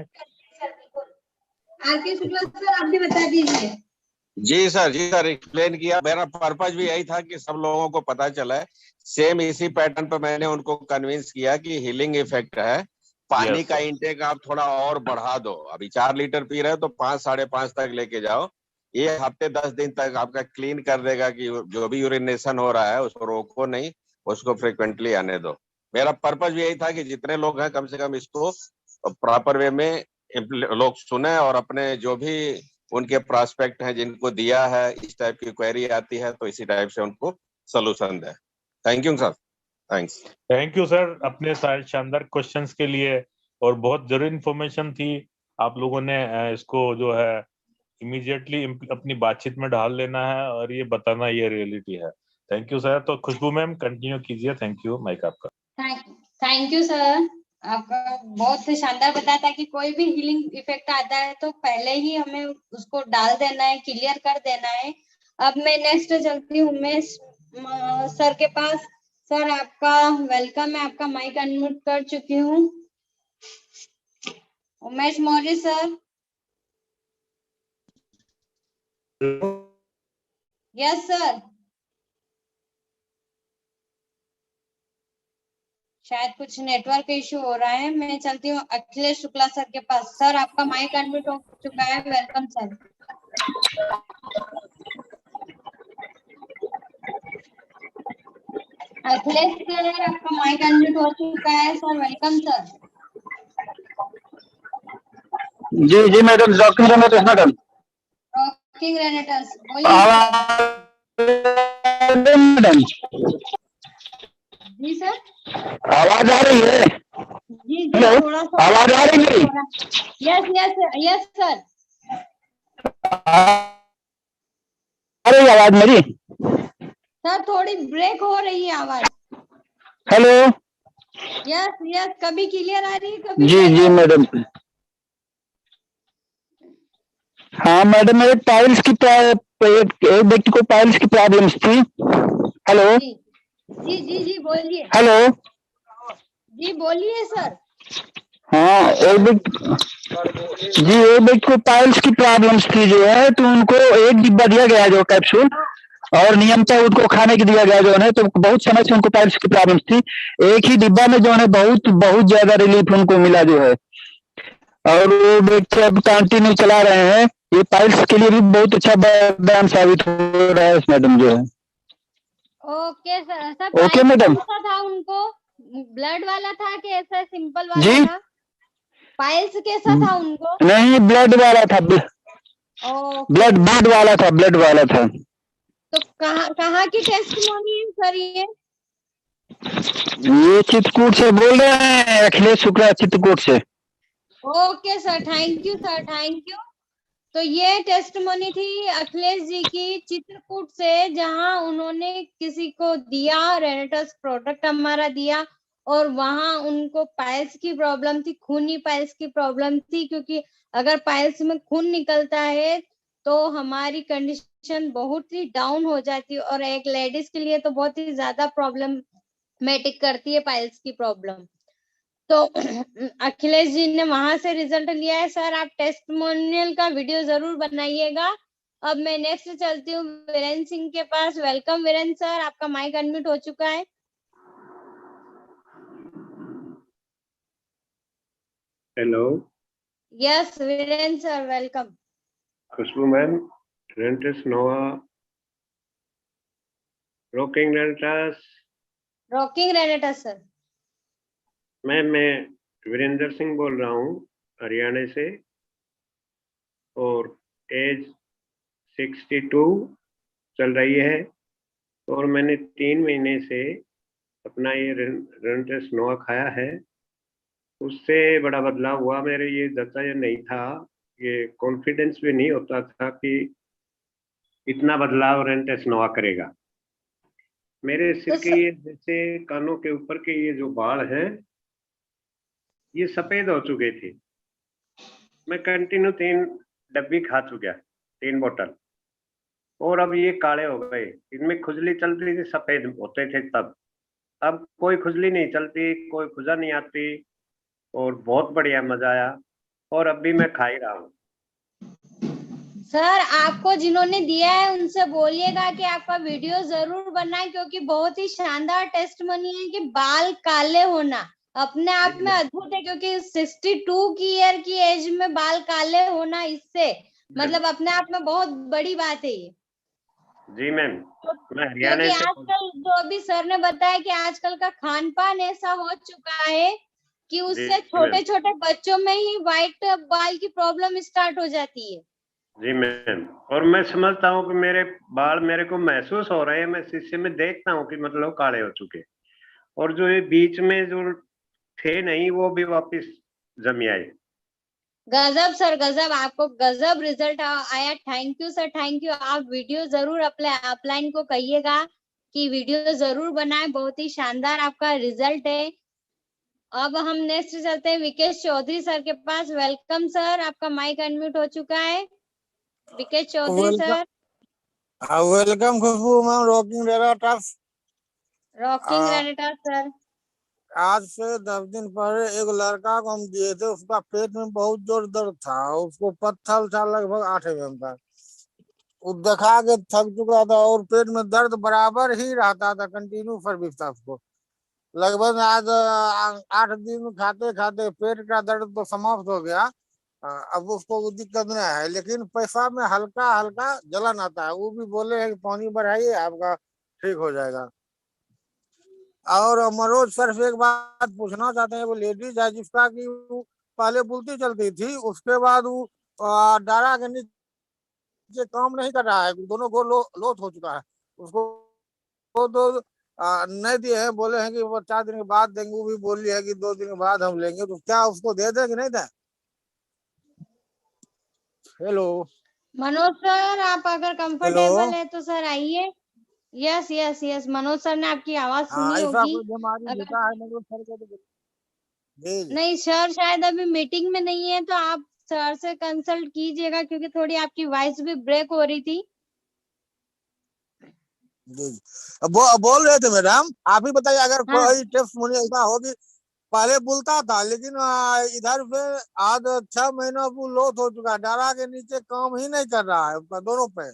आरके शुक्ला सर, आप भी बता दीजिए। जी सर एक्सप्लेन किया। मेरा पर्पज भी यही था कि सब लोगों को पता चला है। सेम इसी पैटर्न पे मैंने उनको कन्विंस किया कि हीलिंग इफेक्ट है। पानी Yes, का sir. इंटेक आप थोड़ा और बढ़ा दो। अभी 4 लीटर पी रहे हो तो 5 5.5 तक लेके जाओ। ये हफ्ते 10 दिन तक आपका क्लीन कर देगा कि जो भी यूरिनेशन हो रहा है उसको रोको नहीं, उसको फ्रिक्वेंटली आने दो। मेरा पर्पज भी यही था कि जितने लोग हैं कम से कम इसको प्रॉपर वे में लोग सुने और अपने जो भी उनके प्रोस्पेक्ट हैं जिनको दिया है, इस टाइप की क्वेरी आती है तो इसी टाइप से उनको solution they. Thank you sir. Thanks. Thank you sir अपने सारे शानदार क्वेश्चंस के लिए, और बहुत जरूरी इंफॉर्मेशन थी। आप लोगों ने इसको जो है इमीडिएटली अपनी बातचीत में ढाल लेना है और ये बताना ये रियलिटी है। Thank you sir. तो खुशबू मैम कंटिन्यू कीजिए। थैंक यू, माइक आपका। थैंक यू सर, आपका बहुत शानदार बताया था कि कोई भी हीलिंग इफेक्ट आता है तो पहले ही हमें उसको डाल देना है, क्लियर कर देना है। अब मैं नेक्स्ट चलती हूँ उमेश सर के पास। सर आपका वेलकम है, आपका माइक अनम्यूट कर चुकी हूँ। Umesh Maurya sir. Yes sir. शायद कुछ नेटवर्क इशू हो रहा है। मैं चलती हूँ अखिलेश शुक्ला सर के पास। सर आपका माइक अनम्यूट हो चुका है, वेलकम सर। अखिलेश सर आपका माइक अनम्यूट हो चुका है सर, वेलकम सर। जी मैडम, रॉकिंग रेनेटर्स मैडम। रॉकिंग रेनेटर्स बोलिए सर। मैडम जी सर। आवाज आ रही है? जी हेलो, थोड़ा सा आवाज आ रही है? Yes yes yes sir. आ रही है आवाज मेरी? सर थोड़ी ब्रेक हो रही है आवाज। हेलो। यस यस, कभी क्लियर आ रही है, कभी जी ब्रेक जी हो रही है। मैडम। हाँ मैडम, मेरे पाइल्स की एक व्यक्ति को पाइल्स की प्रॉब्लम्स थी। हेलो। जी जी जी जी बोलिए। हेलो। जी बोलिए सर। हाँ एक व्यक्ति को पाइल्स की प्रॉब्लम्स थी जो है, तो उनको एक डिब्बा दिया गया जो कैप्सूल, और नियमतः उनको खाने की दिया गया जो है। तो बहुत समय से उनको पाइल्स की प्रॉब्लम्स थी। एक ही डिब्बा में जो है बहुत ज्यादा रिलीफ उनको मिला जो है, और वो व्यक्ति अब कंटिन्यू चला रहे हैं। ये पाइल्स के लिए भी बहुत अच्छा वरदान साबित हो रहा है मैडम जो है। Okay sir. Sir okay piles madam. कौन सा था उनको? ब्लड वाला था कि ऐसा सिंपल वाला जी था? पाइल्स कैसा था उनको? नहीं, ब्लड वाला था। ओके। ब्लड वाला था, ब्लड वाला था। तो कहाँ की टेस्टिमोनी है सर ये? ये चित्रकूट से बोल रहे हैं, अखिलेश शुक्ला चित्रकूट से। Okay sir, thank you sir, thank you. तो ये टेस्टिमोनी थी अखिलेश जी की चित्रकूट से, जहां उन्होंने किसी को दिया, रेनेटस प्रोडक्ट हमारा दिया, और वहां उनको पाइल्स की प्रॉब्लम थी, खूनी पाइल्स की प्रॉब्लम थी। क्योंकि अगर पाइल्स में खून निकलता है तो हमारी कंडीशन बहुत ही डाउन हो जाती है, और एक लेडीज के लिए तो बहुत ही ज्यादा प्रॉब्लमेटिक करती है पाइल्स की प्रॉब्लम। तो अखिलेश जी ने वहां से रिजल्ट लिया है। सर आप टेस्टिमोनियल का वीडियो जरूर बनाइएगा। अब मैं नेक्स्ट चलती हूँ वीरेंद्र सिंह के पास। वेलकम वीरेंद्र सर, आपका माइक अनम्यूट हो चुका है। Hello yes Virendra sir, welcome. Khushboo ma'am, Renatus नोआ, rocking Renatus. Rocking Renata sir. मैं वीरेंद्र सिंह बोल रहा हूँ हरियाणा से, और एज 62 चल रही है, और मैंने 3 महीने से अपना ये रेंटस नोआ खाया है। उससे बड़ा बदलाव हुआ। मेरे ये जचा ये नहीं था, ये कॉन्फिडेंस भी नहीं होता था कि इतना बदलाव रेंटस नोआ करेगा। मेरे सिर तो के ये जैसे कानों के ऊपर के ये जो बाल हैं ये सफेद हो चुके थे। मैं कंटिन्यू 3 डब्बी खा चुका, 3 बोतल, और अब ये काले हो गए। इनमें खुजली चलती थी, सफेद होते थे तब। अब कोई खुजली नहीं चलती, कोई खुजा नहीं आती, और बहुत बढ़िया मजा आया, और अब भी मैं खा ही रहा हूँ। सर आपको जिन्होंने दिया है उनसे बोलिएगा कि आपका वीडियो जरूर बनाए, क्योंकि बहुत ही शानदार टेस्टमनी है कि बाल काले होना अपने आप में अद्भुत है, क्योंकि 62 की ईयर की एज में बाल काले होना, इससे मतलब अपने आप में बहुत बड़ी बात है ये। जी मैम, मैं हरियाणा क्योंकि से आजकल जो अभी सर ने बताया कि आजकल का खान पान ऐसा हो चुका है कि उससे छोटे छोटे बच्चों में ही व्हाइट बाल की प्रॉब्लम स्टार्ट हो जाती है। जी मैम, और मैं समझता हूँ कि मेरे बाल मेरे को महसूस हो रहे हैं, मैं शीशे में देखता हूँ कि मतलब काले हो चुके, और जो ये बीच में जो थे नहीं वो भी वापस जमी आए। गजब सर गजब, आपको गजब रिजल्ट आया। Thank you sir, thank you. आप वीडियो जरूर अपलाइन को कहिएगा कि वीडियो जरूर बनाए, बहुत ही शानदार आपका रिजल्ट है। अब हम नेक्स्ट चलते हैं विकेश चौधरी सर के पास। वेलकम सर, आपका माइक अनम्यूट हो चुका है। Vikesh Chaudhary sir. Welcome Khushboo ma'am, rocking Renata. Rocking Renata sir. आज से 10 दिन पहले एक लड़का को हम दिए थे, उसका पेट में बहुत जोर दर्द था, उसको पत्थर था लगभग 8 mm का। वो दिखा के थक चुका था और पेट में दर्द बराबर ही रहता था, कंटिन्यू सर्विस था उसको। लगभग आज 8 दिन खाते खाते पेट का दर्द तो समाप्त हो गया। अब उसको दिक्कत नहीं है, लेकिन पेशाब में हल्का हल्का जलन आता है। वो भी बोले हैं कि पानी बढ़ाइए, आपका ठीक हो जाएगा। और मनोज सर से एक बात पूछना चाहते हैं, वो लेडीज है जिसका कि वो पहले बुलती चलती थी, उसके बाद वो डारा के नीचे काम नहीं कर रहा है, दोनों को लोथ हो चुका है। उसको तो नहीं दिए हैं, बोले हैं कि वो 4 दिन के बाद देंगे। वो भी बोली है कि 2 दिन के बाद हम लेंगे, तो क्या उसको दे दें कि नहीं दें? हेलो मनोज सर, आप अगर हेलो। कंफर्टेबल है तो सर आइए। Yes yes yes, Manoj sir ने आपकी आवाज सुनी ऐसा होगी। कोई बीमारी अगर होता है मनोज सर को तो जी। नहीं सर, शायद अभी मीटिंग में नहीं है, तो आप सर से कंसल्ट कीजिएगा, क्योंकि थोड़ी आपकी वॉइस भी ब्रेक हो रही थी। जी बोल रहे थे मैडम, आप ही बताइए अगर हाँ कोई टेस्ट ऐसा होगी। पहले बोलता था, लेकिन इधर से आज 6 महीना वो लॉस हो चुका है, डारा के नीचे काम ही नहीं कर रहा है उसका दोनों पैर।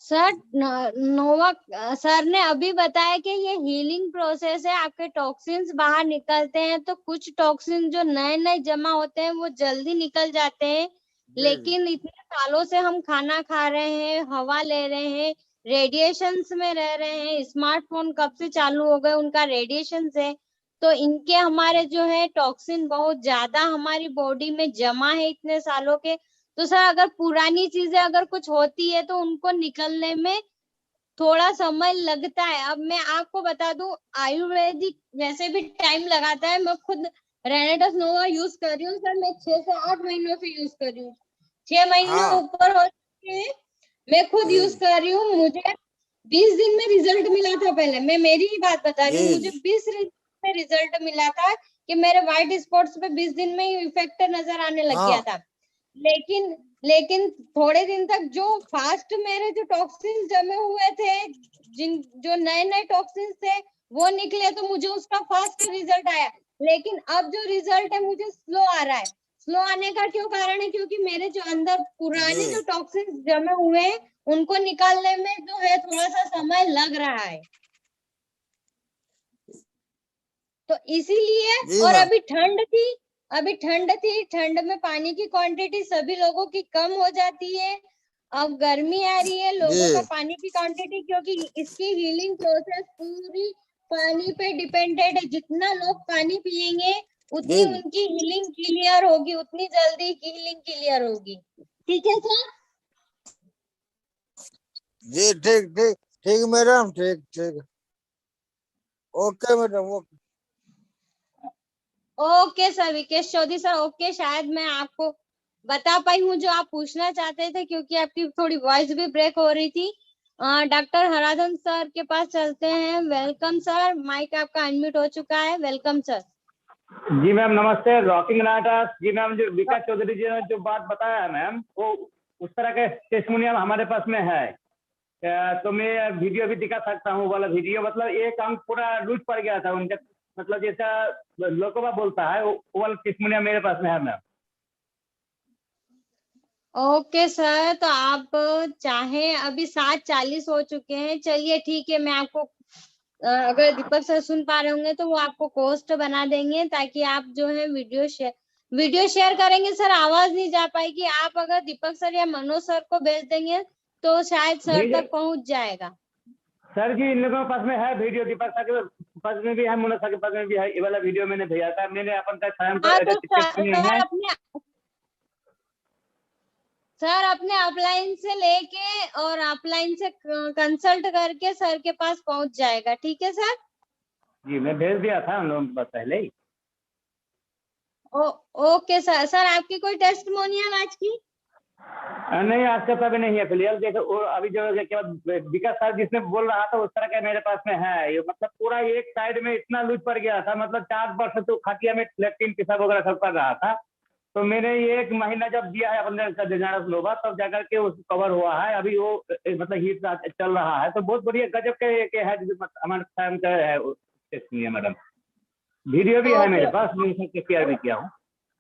सर, नोवा सर ने अभी बताया कि ये हीलिंग प्रोसेस है, आपके टॉक्सिन्स बाहर निकलते हैं, तो कुछ टॉक्सिन जो नए नए जमा होते हैं वो जल्दी निकल जाते हैं। लेकिन इतने सालों से हम खाना खा रहे हैं, हवा ले रहे हैं, रेडिएशंस में रह रहे हैं, स्मार्टफोन कब से चालू हो गए उनका रेडिएशन है, तो इनके हमारे जो है टॉक्सिन बहुत ज्यादा हमारी बॉडी में जमा है इतने सालों के। तो सर अगर पुरानी चीजें अगर कुछ होती है तो उनको निकलने में थोड़ा समय लगता है। अब मैं आपको बता दूं, आयुर्वेदिक वैसे भी टाइम लगाता है। मैं खुद रेनेटस नोवा यूज कर रही हूँ सर, मैं 6 से 8 महीनों से यूज कर रही हूँ, 6 महीने ऊपर हो चुके हैं, मैं खुद यूज कर रही हूँ। मुझे 20 दिन में रिजल्ट मिला था। पहले मैं मेरी ही बात बता रही हूँ, मुझे 20 दिन में रिजल्ट मिला था कि मेरे व्हाइट स्पॉट्स पे 20 दिन में ही इफेक्ट नजर आने लग गया था। लेकिन लेकिन थोड़े दिन तक जो फास्ट मेरे जो टॉक्सिन्स जमे हुए थे, जो नए नए टॉक्सिन्स थे वो निकले, तो मुझे उसका फास्ट रिजल्ट आया। लेकिन अब जो रिजल्ट है मुझे स्लो आ रहा है। स्लो आने का क्यों कारण है? क्योंकि मेरे जो अंदर पुराने जो टॉक्सिन्स जमे हुए हैं उनको निकालने में जो है थोड़ा सा समय लग रहा है, तो इसीलिए। और अभी ठंड थी, ठंड में पानी की क्वांटिटी सभी लोगों की कम हो जाती है। अब गर्मी आ रही है, लोगों का पानी की क्वांटिटी, क्योंकि इसकी हीलिंग प्रोसेस पूरी पानी पे डिपेंडेंट है। जितना लोग पानी पिएंगे उतनी उनकी हीलिंग क्लियर होगी, उतनी जल्दी हीलिंग क्लियर होगी। ठीक है सर? जी ठीक ठीक ठीक मैडम, ठीक ठीक, okay madam, okay. Okay sir, Vikesh Chaudhary sir, okay. शायद मैं आपको बता पाई हूँ जो आप पूछना चाहते थे, क्योंकि आपकी थोड़ी वॉइस भी ब्रेक हो रही थी। डॉक्टर हराधन सर के पास चलते हैं। वेलकम सर, माइक आपका अनम्यूट हो चुका है। Welcome sir. जी मैम नमस्ते, रॉकिंग नाटक। जी मैम, जो विकास चौधरी जी ने जो बात बताया है मैम, वो उस तरह के टेस्टिमोनियल हमारे पास में है। तो मैं वीडियो भी दिखा सकता हूँ, वाला वीडियो। मतलब एक अंग पूरा लूज पड़ गया था उनका, मतलब जैसा लोकोवा बोलता है, वो वाला टेस्टिमोनियल मेरे पास में है मैम। ओके सर, तो आप चाहे अभी 7:40 हो चुके हैं, चलिए ठीक है, मैं आपको अगर दीपक सर सुन पा रहे होंगे तो वो आपको पोस्ट बना देंगे, ताकि आप जो है वीडियो शेयर करेंगे सर, आवाज नहीं जा पाएगी। आप अगर दीपक सर या मनोज सर को भेज देंगे तो शायद सर तक पहुंच जाएगा। सर जी इन लोगों के पास में है वीडियो, दीपक सर के पास में भी है, मनोज सर के पास में भी है, ये वाला वीडियो मैंने भेजा था, मैंने अपन का स्वयं हाँ, का तो सर अपने अपलाइन से लेके और अपलाइन से कंसल्ट करके सर के पास पहुंच जाएगा, ठीक है सर? जी मैं भेज दिया था उन लोगों के पास पहले ही। Okay sir. सर आपकी कोई टेस्टिमोनियल आज की? नहीं आज का अभी नहीं है फिलहाल। देखो अभी जो विकास सर जिसने बोल रहा था उस तरह का मेरे पास में है, ये मतलब पूरा एक साइड में इतना लूज पड़ गया था, मतलब 4 वर्ष तो खटिया में लेट्रिन पेशाब वगैरह सब कर रहा था। तो मैंने ये 1 महीना जब दिया है अपने डिजाइनर लोबा, तब जाकर के उस कवर हुआ है। अभी वो मतलब हीट चल रहा है, तो बहुत बढ़िया गजब के है हमारे टाइम का है मैडम। वीडियो भी है मेरे पास, मैं उसे शेयर भी किया हूँ।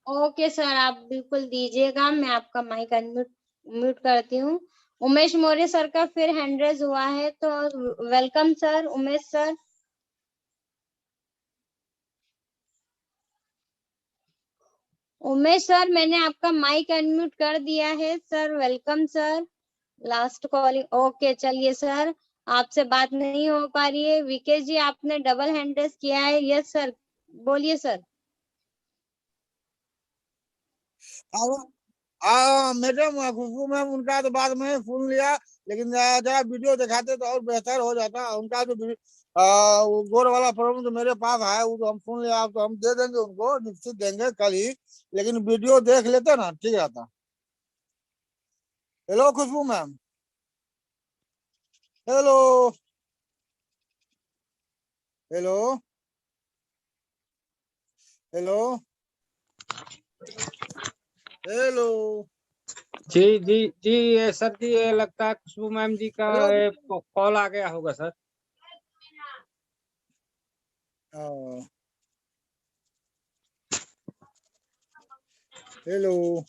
ओके सर, आप बिल्कुल दीजिएगा, मैं आपका माइक म्यूट करती हूँ। उमेश मौर्य सर का फिर हैंड रेज हुआ है, तो welcome sir Umesh sir. Umesh sir मैंने आपका माइक अनम्यूट कर दिया है sir, welcome sir. Last calling, okay चलिए सर, आपसे बात नहीं हो पा रही है। विकेश जी आपने डबल हैंड रेज किया है, यस सर, बोलिए सर। मैडम खुशबू मैम उनका तो बाद में सुन लिया, लेकिन जरा वीडियो दिखाते तो और बेहतर हो जाता। उनका जो वो गोर वाला प्रॉब्लम जो मेरे पास है वो तो हम सुन लिया, तो हम दे देंगे उनको, निश्चित देंगे कल ही, लेकिन वीडियो देख लेते ना ठीक रहता। Hello Khushboo ma'am, hello hello hello hello. जी जी जी, ये सर जी ये लगता है खुशबू मैम जी का कॉल आ गया होगा sir. Hello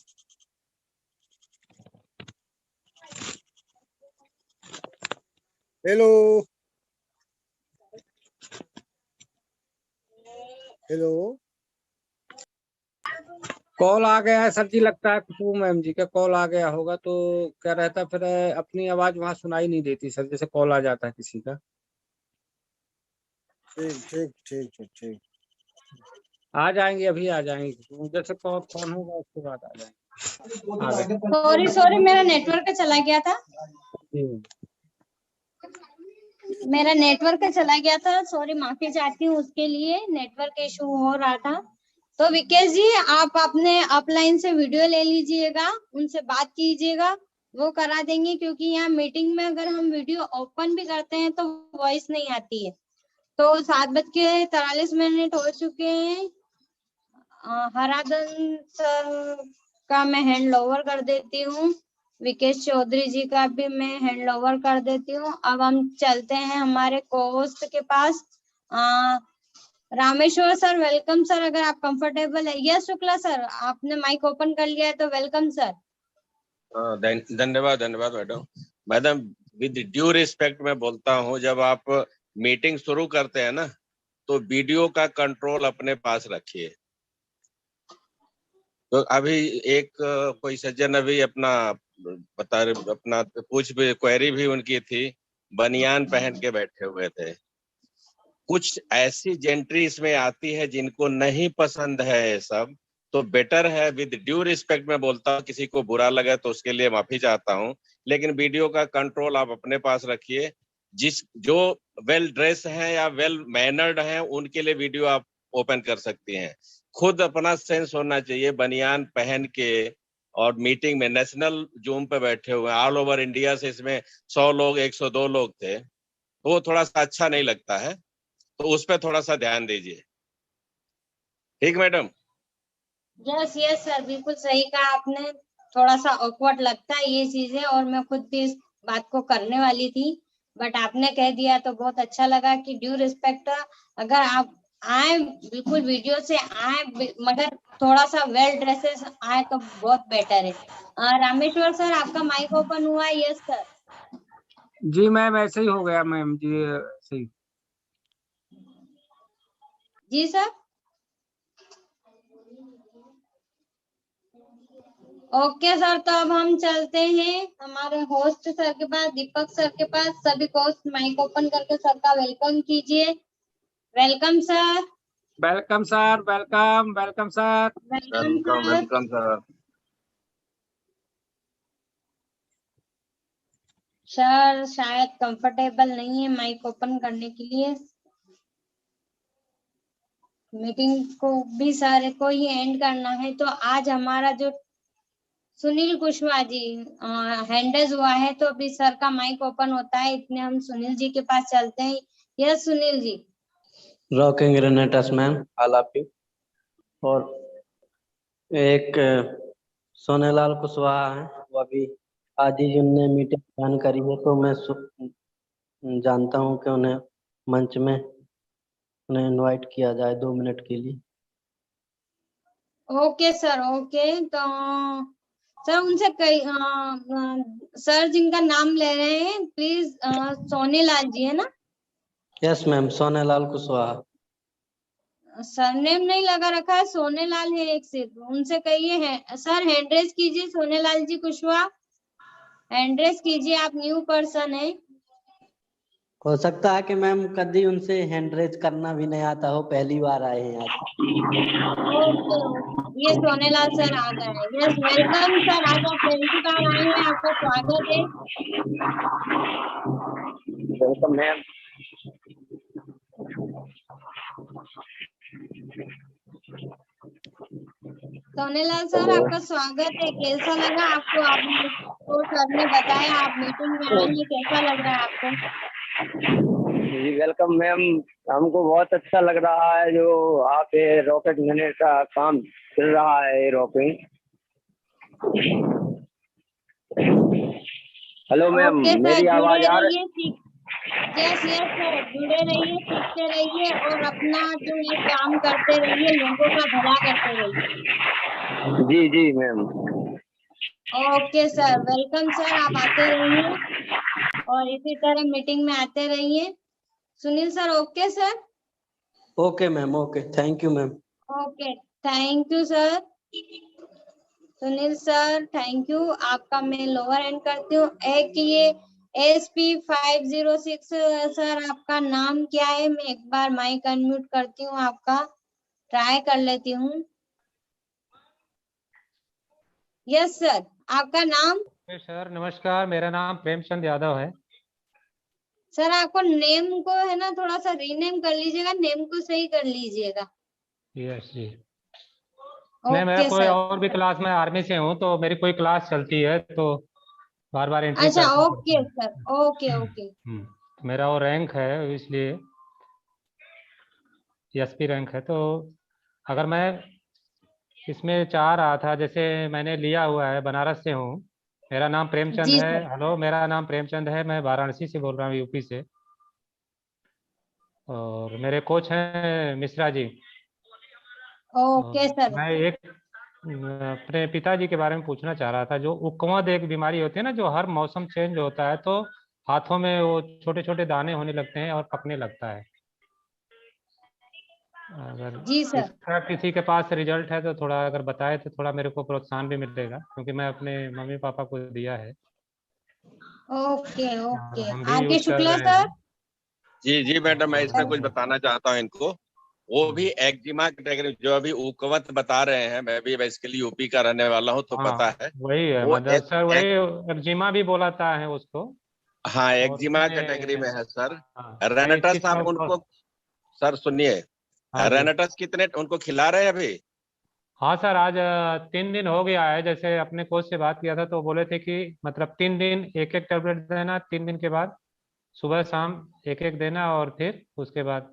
hello hello. Call आ गया है सर जी, लगता है खुशबू मैम जी का कॉल आ गया होगा। तो क्या रहता फिर अपनी आवाज वहां सुनाई नहीं देती सर, जैसे कॉल आ जाता है किसी का। ठीक ठीक ठीक ठीक ठीक, आ जाएंगे, अभी आ जाएंगे, जैसे कौन होगा उसके बाद आ जाएंगे। सॉरी मेरा नेटवर्क चला गया था, मेरा नेटवर्क चला गया था, सॉरी माफी चाहती हूँ उसके लिए, नेटवर्क इशू हो रहा था। तो विकेश जी आप अपने अपलाइन से वीडियो ले लीजिएगा, उनसे बात कीजिएगा, वो करा देंगे, क्योंकि यहाँ मीटिंग में अगर हम वीडियो ओपन भी करते हैं तो वॉइस नहीं आती है। तो 7:43 हो चुके हैं। हराधन सर का मैं हैंड ओवर कर देती हूँ, विकेश चौधरी जी का भी मैं हैंड ओवर कर देती हूँ। अब हम चलते हैं हमारे कोहोस्ट के पास। रामेश्वर सर वेलकम सर, अगर आप कंफर्टेबल है। यस शुक्ला सर, आपने माइक ओपन कर लिया है तो वेलकम सर। धन्यवाद धन्यवाद मैडम विद ड्यू रिस्पेक्ट मैं बोलता हूँ, जब आप मीटिंग शुरू करते हैं ना तो वीडियो का कंट्रोल अपने पास रखिए। तो अभी एक कोई सज्जन अभी अपना बता रहे, अपना क्वेरी भी उनकी थी, बनियान पहन के बैठे हुए थे। कुछ ऐसी जेंट्री इसमें आती है जिनको नहीं पसंद है ये सब, तो बेटर है विद ड्यू रिस्पेक्ट मैं बोलता हूँ, किसी को बुरा लगा तो उसके लिए माफी चाहता हूँ, लेकिन वीडियो का कंट्रोल आप अपने पास रखिए। जो वेल ड्रेस हैं या वेल मैनर्ड हैं उनके लिए वीडियो आप ओपन कर सकती हैं। खुद अपना सेंस होना चाहिए, बनियान पहन के और मीटिंग में नेशनल जूम पे बैठे हुए ऑल ओवर इंडिया से, इसमें 100 लोग 102 लोग थे, तो वो थोड़ा सा अच्छा नहीं लगता है, तो उस पर थोड़ा सा ध्यान दीजिए। ठीक मैडम? यस यस सर, बिल्कुल सही कहा आपने, थोड़ा सा ऑकवर्ड लगता है ये चीजें, और मैं खुद भी इस बात को करने वाली थी, बट आपने कह दिया तो बहुत अच्छा लगा कि ड्यू रिस्पेक्ट, अगर आए, बिल्कुल वीडियो से आए, मगर थोड़ा सा वेल ड्रेसेस आए तो बहुत बेटर है। रामेश्वर सर, आपका माइक ओपन हुआ है? Yes sir. जी मैम, ऐसे ही हो गया मैम जी, ऐसे ही। जी सर। ओके सर, तो अब हम चलते हैं हमारे होस्ट सर के पास, दीपक सर के पास। सभी को माइक ओपन करके सर का वेलकम कीजिए। Welcome sir. Welcome sir, welcome welcome sir. Welcome sir. Welcome sir. Sir शायद कंफर्टेबल नहीं है माइक ओपन करने के लिए। मीटिंग को भी सारे को ही एंड करना है, तो आज हमारा जो सुनील कुशवाहा जी हैंडल्स हुआ है, तो अभी सर का माइक ओपन होता है, इतने हम सुनील जी के पास चलते हैं। यस सुनील जी। रॉकिंग ग्रेनेटर्स मैम, ऑल ऑफ यू। और एक सोनेलाल कुशवाहा है, वो अभी आज ही उनने मीटिंग ज्वाइन करी है, तो मैं जानता हूँ कि उन्हें मंच में उन्हें इनवाइट किया जाए 2 मिनट के लिए। Okay sir, okay. तो सर उनसे कई सर जिनका नाम ले रहे हैं, प्लीज सोनेलाल जी है ना? Yes ma'am, Sonelal Kushwaha. Surname नहीं लगा रखा है, सोनेलाल है एक सिर्फ। उनसे कहिए है सर, हैंड रेज कीजिए। सोनेलाल जी कुशवाहा, हैंड रेज कीजिए, आप न्यू पर्सन है। हो सकता है कि मैम कभी उनसे हैंड रेज करना भी नहीं आता हो, पहली बार आए हैं आज। ओके ओके, ये सोनेलाल सर आ गए हैं। यस वेलकम सर, आज आप पहली बार आए हैं, आपका स्वागत है। Welcome ma'am. सोनेलाल सर, आपका स्वागत है। कैसा लगा आपको? आपको सर ने बताया आप मीटिंग में आए हैं, कैसा लग रहा है आपको? जी वेलकम मैम, हमको बहुत अच्छा लग रहा है जो आप ये रॉकेट मैनेज का काम चल रहा है। Rocking, hello ma'am, okay sir, मेरी आवाज जुड़े आ रही? रहिए। यस यस सर, जुड़े रहिए, सीखते रहिए और अपना जो है काम करते रहिए, लोगों का भला करते रहिए। जी जी ma'am. Okay sir, welcome sir, आप आते रहिए और इसी तरह मीटिंग में आते रहिए। Sunil sir, okay sir? Okay ma'am, okay, thank you ma'am. Okay, thank you sir. Sunil sir thank you. आपका मैं लोअर एंड करती हूँ। एक ये SP506 सर, आपका नाम क्या है? मैं एक बार माइक अनम्यूट करती हूँ, आपका ट्राई कर लेती हूँ। यस सर, आपका नाम? सर नमस्कार, मेरा नाम प्रेमचंद यादव है। सर आपको नेम को है ना थोड़ा सा रीनेम कर लीजिएगा, नेम को सही कर लीजिएगा। यस जी। नहीं, मेरा कोई और भी क्लास में आर्मी से हूँ, तो मेरी कोई क्लास चलती है तो बार बार एंट्री अच्छा करना ओके सर, ओके ओके। मेरा वो रैंक है, इसलिए SP रैंक है। तो अगर मैं इसमें चाह रहा था, जैसे मैंने लिया हुआ है, बनारस से हूँ, मेरा नाम प्रेमचंद जी है। सर। हेलो, मेरा नाम प्रेमचंद है, मैं वाराणसी से बोल रहा हूँ, UP से। और मेरे कोच हैं मिश्रा जी। Okay sir. मैं एक अपने पिताजी के बारे में पूछना चाह रहा था। जो उकमद एक बीमारी होती है ना, जो हर मौसम चेंज होता है तो हाथों में वो छोटे छोटे दाने होने लगते हैं और पकने लगता है। अगर जी सर। इसका किसी के पास रिजल्ट है तो थोड़ा अगर बताए तो थोड़ा मेरे को प्रोत्साहन भी मिलेगा, क्योंकि मैं अपने मम्मी पापा को दिया है। ओके ओके, हम भी आगे यूज कर शुक्ला रहे सर। हैं। जी जी मैडम, मैं इसमें कुछ बताना चाहता हूँ इनको। वो भी एक्जिमा कैटेगरी, जो अभी उकवत बता रहे हैं, मैं भी बेसिकली UP का रहने वाला हूँ, तो पता है। वही है, वो मतलब सर वही एक्जिमा भी बोलाता है उसको। हाँ, एक्जिमा कैटेगरी में है सर। रेनेटस आप उनको, सर सुनिए, रेनेटस कितने उनको खिला रहे हैं अभी? हाँ सर, आज 3 दिन हो गया है। जैसे अपने कोच से बात किया था तो बोले थे कि मतलब 3 दिन एक एक टेबलेट देना, 3 दिन के बाद सुबह शाम एक एक देना, और फिर उसके बाद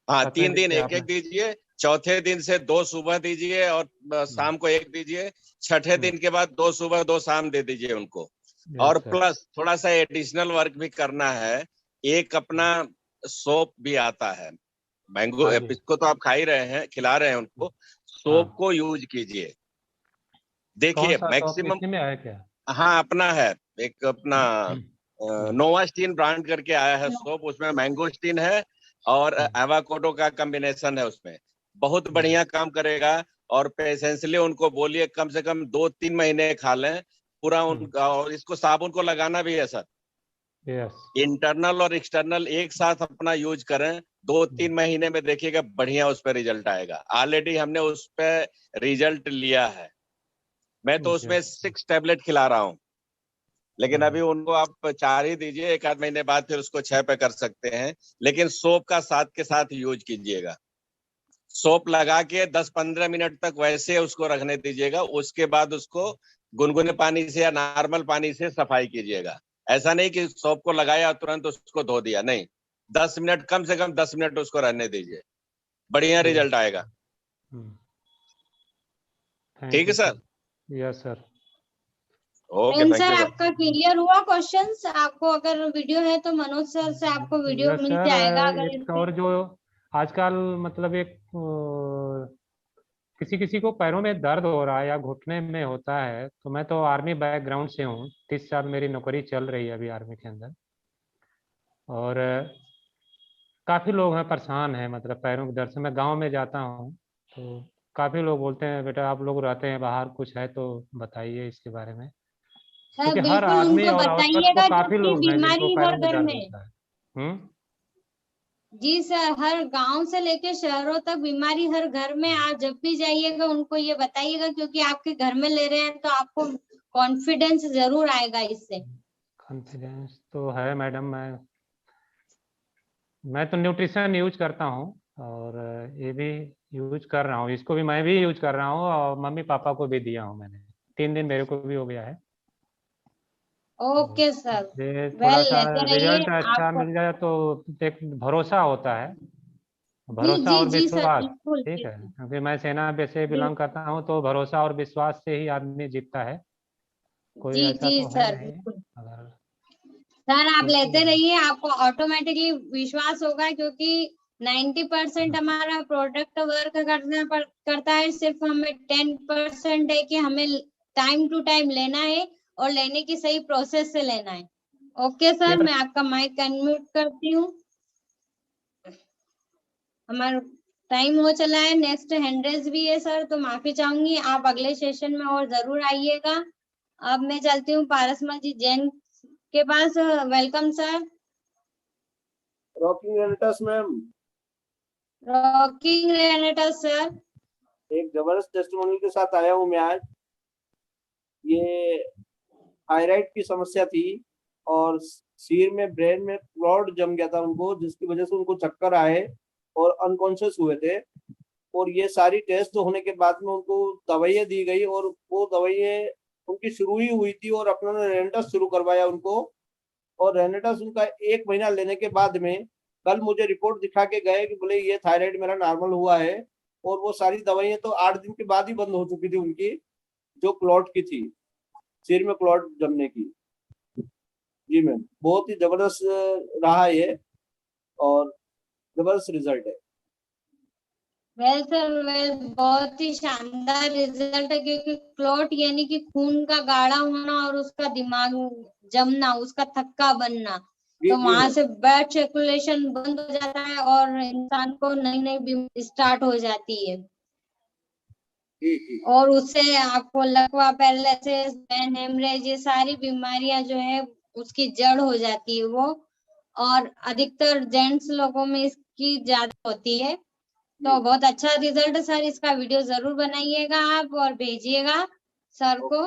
हाँ 3 दिन एक एक दीजिए, चौथे दिन से 2 सुबह दीजिए और शाम को 1 दीजिए, छठे दिन के बाद 2 सुबह 2 शाम दे दीजिए उनको। और प्लस थोड़ा सा एडिशनल वर्क भी करना है। एक अपना सोप भी आता है, मैंगो हाँ जी। इसको तो आप खा ही रहे हैं, खिला रहे हैं उनको, सोप को यूज कीजिए। कौन देखिए सा सोप मैक्सिमम, इसी में है क्या? हाँ अपना है, एक अपना नोवास्टीन ब्रांड करके आया है सोप, उसमें मैंगोस्टीन है और एवाकाडो का कॉम्बिनेशन है उसमें, बहुत बढ़िया काम करेगा। और पेशेंसली उनको बोलिए कम से कम 2-3 महीने खा लें पूरा उनका। और इसको साबुन को लगाना भी है सर, यस। इंटरनल और एक्सटर्नल एक साथ अपना यूज करें, 2-3 महीने में देखिएगा बढ़िया उस पर रिजल्ट आएगा। ऑलरेडी हमने उस पर रिजल्ट लिया है। मैं तो उसमें 6 टैबलेट खिला रहा हूँ, लेकिन अभी उनको आप 4 ही दीजिए, 1 आध महीने बाद फिर उसको 6 पे कर सकते हैं। लेकिन सोप का साथ के साथ यूज कीजिएगा। सोप लगा के 10-15 मिनट तक वैसे उसको रखने दीजिएगा, उसके बाद उसको गुनगुने पानी से या नॉर्मल पानी से सफाई कीजिएगा। ऐसा नहीं कि सोप को लगाया तुरंत उसको धो दिया, नहीं, 10 मिनट, कम से कम 10 मिनट उसको रहने दीजिए, बढ़िया रिजल्ट आएगा। ठीक है sir? Yes sir. Okay, ma'am thank sir you sir. आपका क्लियर हुआ क्वेश्चंस? आपको अगर वीडियो है तो मनोज सर से आपको वीडियो यस मिल सर। जाएगा। अगर एक और जो आजकल मतलब एक किसी किसी को पैरों में दर्द हो रहा है या घुटने में होता है, तो मैं तो आर्मी बैकग्राउंड से हूँ, 30 साल मेरी नौकरी चल रही है अभी आर्मी के अंदर, और काफ़ी लोग हैं परेशान हैं मतलब पैरों के दर्द से। मैं गांव में जाता हूँ तो काफ़ी लोग बोलते हैं बेटा आप लोग रहते हैं बाहर, कुछ है तो बताइए इसके बारे में, सर क्योंकि हर बिल्कुल आदमी उनको और औरत को बताइएगा काफ़ी क्योंकि लोग हैं जिनको बीमारी पैरों हर में घर दर्द में। होता है। जी सर, हर गांव से लेके शहरों तक बीमारी हर घर में। आप जब भी जाइएगा उनको ये बताइएगा, क्योंकि आपके घर में ले रहे हैं तो आपको कॉन्फिडेंस जरूर आएगा इससे। कॉन्फिडेंस तो है मैडम, मैं तो न्यूट्रिशन यूज करता हूँ और ये भी यूज कर रहा हूँ, इसको भी मैं भी यूज कर रहा हूँ और मम्मी पापा को भी दिया हूँ मैंने। 3 दिन मेरे को भी हो गया है। ओके सर, ये थोड़ा वेल सा लेते रहिए रिजल्ट अच्छा आपको। मिल जाए तो एक भरोसा होता है, जी भरोसा जी और जी सर, विश्वास। बिल्कुल ठीक है, बिल्कुल क्योंकि मैं सेना से बिलोंग करता हूँ, तो भरोसा और विश्वास से ही आदमी जीतता है, कोई जी ऐसा जी तो है सर नहीं। बिल्कुल। अगर सर आप क्योंकि लेते रहिए, आपको ऑटोमेटिकली विश्वास होगा, क्योंकि 90% हमारा प्रोडक्ट वर्क करता है, सिर्फ हमें 10% है कि हमें टाइम टू टाइम लेना है और लेने की सही प्रोसेस से लेना है। ओके सर, मैं आपका माइक अनम्यूट करती हूँ। हमारा टाइम हो चला है, नेक्स्ट हैंड्रेस भी है सर, तो माफी चाहूंगी, आप अगले सेशन में और जरूर आइएगा। अब मैं चलती हूँ पारसमल जी जैन के पास। Welcome sir. Rocking Renatus ma'am, rocking Renatus sir. एक जबरदस्त टेस्टिमोनियल के साथ आया हूँ मैं आज। ये थायराइड की समस्या थी और सिर में, ब्रेन में क्लॉट जम गया था उनको, जिसकी वजह से उनको चक्कर आए और अनकॉन्शियस हुए थे। और ये सारी टेस्ट होने के बाद में उनको दवाइयाँ दी गई और वो दवाइयाँ उनकी शुरू ही हुई थी और अपना रेनेटस शुरू करवाया उनको। और रेनेटस उनका 1 महीना लेने के बाद में कल मुझे रिपोर्ट दिखा के गए कि बोले ये थायराइड मेरा नॉर्मल हुआ है। और वो सारी दवाइयाँ तो 8 दिन के बाद ही बंद हो चुकी थी उनकी, जो क्लॉट की थी, सिर में क्लॉट जमने की। जी मैम, बहुत ही जबरदस्त रहा ये और जबरदस्त रिजल्ट है। वेल सर वेल, बहुत ही शानदार रिजल्ट है, क्योंकि क्लॉट यानी कि खून का गाढ़ा होना और उसका दिमाग जमना, उसका थक्का बनना, तो वहां से ब्लड सर्कुलेशन बंद हो जाता है और इंसान को नई नई बीमारी स्टार्ट हो जाती है। और उससे आपको लकवा, पैरालिसिस, ब्रेन हेमरेज, ये सारी बीमारियां जो है उसकी जड़ हो जाती है वो। और अधिकतर जेंट्स लोगों में इसकी ज्यादा होती है। तो बहुत अच्छा रिजल्ट सर, इसका वीडियो जरूर बनाइएगा आप और भेजिएगा सर को।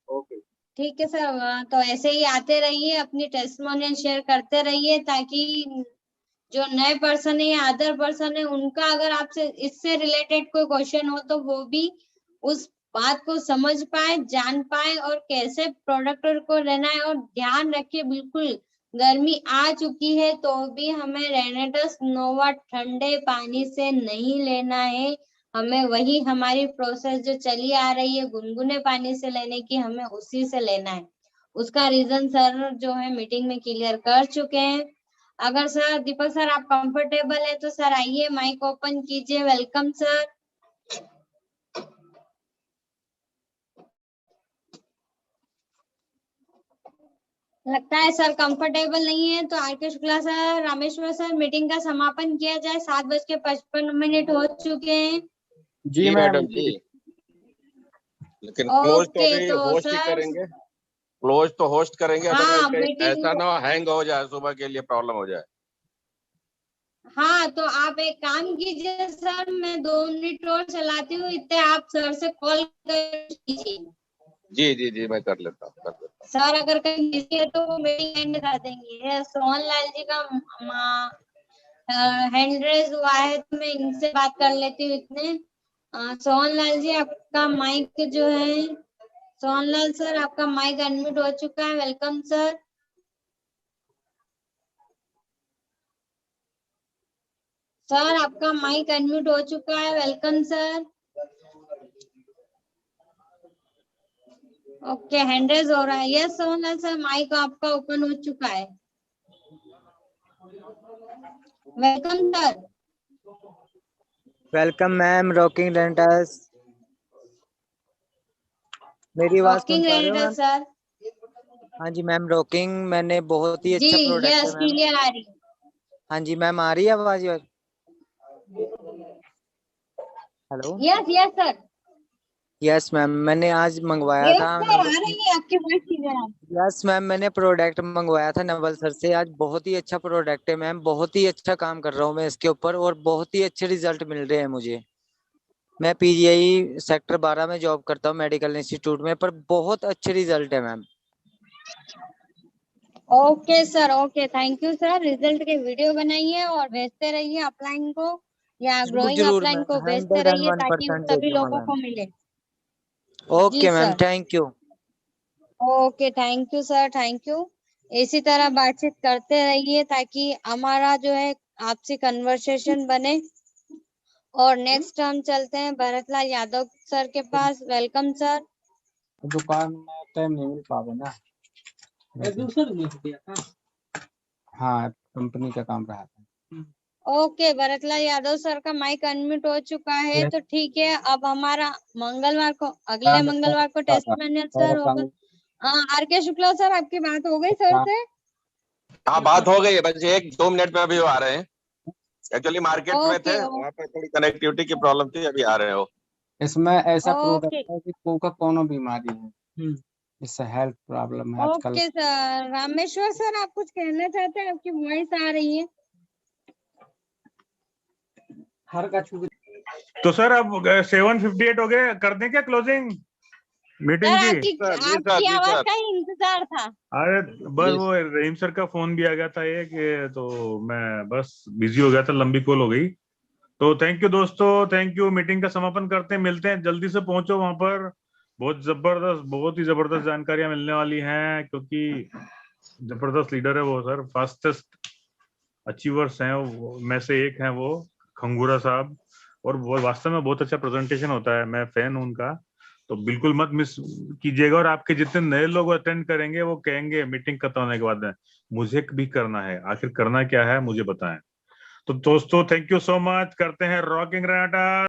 ओके ठीक है सर, तो ऐसे ही आते रहिए, अपनी टेस्टिमोनियल शेयर करते रहिए, ताकि जो नए पर्सन है या अदर पर्सन है उनका अगर आपसे इससे रिलेटेड कोई क्वेश्चन हो तो वो भी उस बात को समझ पाए, जान पाए और कैसे प्रोडक्ट को लेना है। और ध्यान रखिए, बिल्कुल गर्मी आ चुकी है तो भी हमें रेनेटस नोवा ठंडे पानी से नहीं लेना है, हमें वही हमारी प्रोसेस जो चली आ रही है गुनगुने पानी से लेने की, हमें उसी से लेना है। उसका रीजन सर जो है मीटिंग में क्लियर कर चुके हैं। अगर सर दीपक सर आप कंफर्टेबल है तो सर आइए, माइक ओपन कीजिए। Welcome sir. लगता है सर कंफर्टेबल नहीं है, तो R K. Shukla sir, Rameshwar sir, meeting का समापन किया जाए। 7:55 हो चुके हैं। जी मैडम जी, लेकिन क्लोज तो ओके, अभी तो होस्ट ही सर करेंगे, क्लोज तो होस्ट करेंगे, हाँ अदरवाइज कहीं मीटिंग, ऐसा ना हैंग हो जाए, सुबह के लिए प्रॉब्लम हो जाए। हाँ तो आप एक काम कीजिए सर, मैं 2 मिनट और चलाती हूँ, इतने आप सर से कॉल कर कीजिए। जी जी जी, मैं कर लेता हूँ। सर अगर कहीं बिजी है तो वो मीटिंग एंड कर देंगे। सोहन लाल जी का हैंड रेज हुआ है, तो मैं इनसे बात कर लेती हूँ इतने। सोहन लाल जी आपका माइक जो है, सोहन लाल सर आपका माइक अनम्यूट हो चुका है। Welcome sir. सर आपका माइक अनम्यूट हो चुका है। Welcome sir. Okay, hand raise हो रहा है। Yes Sohan Lal sir, mic आपका ओपन हो चुका है। Welcome sir. Welcome ma'am, rocking runners. मेरी आवाज सुन रॉकिंग पा रहे हो मैम? सर। हाँ जी मैम, रॉकिंग मैंने बहुत ही जी अच्छा प्रोडक्ट है यस, मैम। क्लियर आ रही। हाँ जी मैम, आ रही है आवाज? Hello. Yes yes sir. Yes ma'am, मैंने आज मंगवाया यस था सर, आ रही है आपकी वॉइस क्लियर आ रही। यस मैम, मैंने प्रोडक्ट मंगवाया था नवल सर से। आज बहुत ही अच्छा प्रोडक्ट है मैम, बहुत ही अच्छा काम कर रहा हूँ मैं इसके ऊपर और बहुत ही अच्छे रिजल्ट मिल रहे हैं मुझे। मैं पीजीआई सेक्टर 12 में जॉब करता हूँ मेडिकल इंस्टीट्यूट में, पर बहुत अच्छे रिजल्ट है ma'am. Okay sir, okay, thank you sir. Result के वीडियो बनाइए और भेजते रहिए अपलाइन को, या जरूर ग्रोइंग जरूर अपलाइन को मैम, भेजते रहिए, ताकि 101% सभी भेजूंगा लोगों मैम। को मिले। जी okay ma'am, sir. Thank you. Okay, thank you sir, thank you. इसी तरह बातचीत करते रहिए ताकि हमारा जो है आपसी कन्वर्सेशन बने। और नेक्स्ट हम चलते हैं भरतलाल यादव सर के पास। Welcome sir. दुकान में टाइम नहीं मिल पावे ना, हाँ कंपनी का काम रहा था। ओके, भरतलाल यादव सर का माइक अनम्यूट हो चुका है, तो ठीक है। अब हमारा मंगलवार को, अगले मंगलवार को टेस्ट मैनुअल सर होगा। आर.के. शुक्ला सर, आपकी बात हो गई सर से? हाँ बात हो गई है, बस 1-2 मिनट में अभी वो आ रहे हैं। एक्चुअली मार्केट में थे, ओके वहाँ पे थोड़ी कनेक्टिविटी की प्रॉब्लम थी, अभी आ रहे हो। इसमें ऐसा ओके प्रोडक्ट है कि कोई कोनो बीमारी है, इससे हेल्थ प्रॉब्लम है आजकल। Okay sir. रामेश्वर सर, आप कुछ कहना चाहते हैं? आपकी वॉइस आ रही है। हर का छू तो सर अब 7:58 हो गए, कर दें क्या क्लोजिंग मीटिंग सर की? आपकी आवाज का ही इंतजार था। अरे बस वो रहीम सर का फोन भी आ गया था एक, तो मैं बस बिजी हो गया था, लंबी कॉल हो गई। तो थैंक यू दोस्तों, थैंक यू। मीटिंग का समापन करते हैं, मिलते हैं, जल्दी से पहुंचो वहां पर। बहुत ही जबरदस्त जानकारियां मिलने वाली हैं, क्योंकि जबरदस्त लीडर है वो सर, फास्टेस्ट अचीवर्स हैं में से एक हैं वो, खंगूरा साहब। और वो वास्तव में बहुत अच्छा प्रेजेंटेशन होता है, मैं फैन हूं उनका। तो बिल्कुल मत मिस कीजिएगा। और आपके जितने नए लोग अटेंड करेंगे वो कहेंगे मीटिंग खत्म होने के बाद में, मुझे भी करना है। आखिर करना क्या है मुझे बताएं। तो दोस्तों थैंक यू सो मच। करते हैं रॉकिंग रनाटा।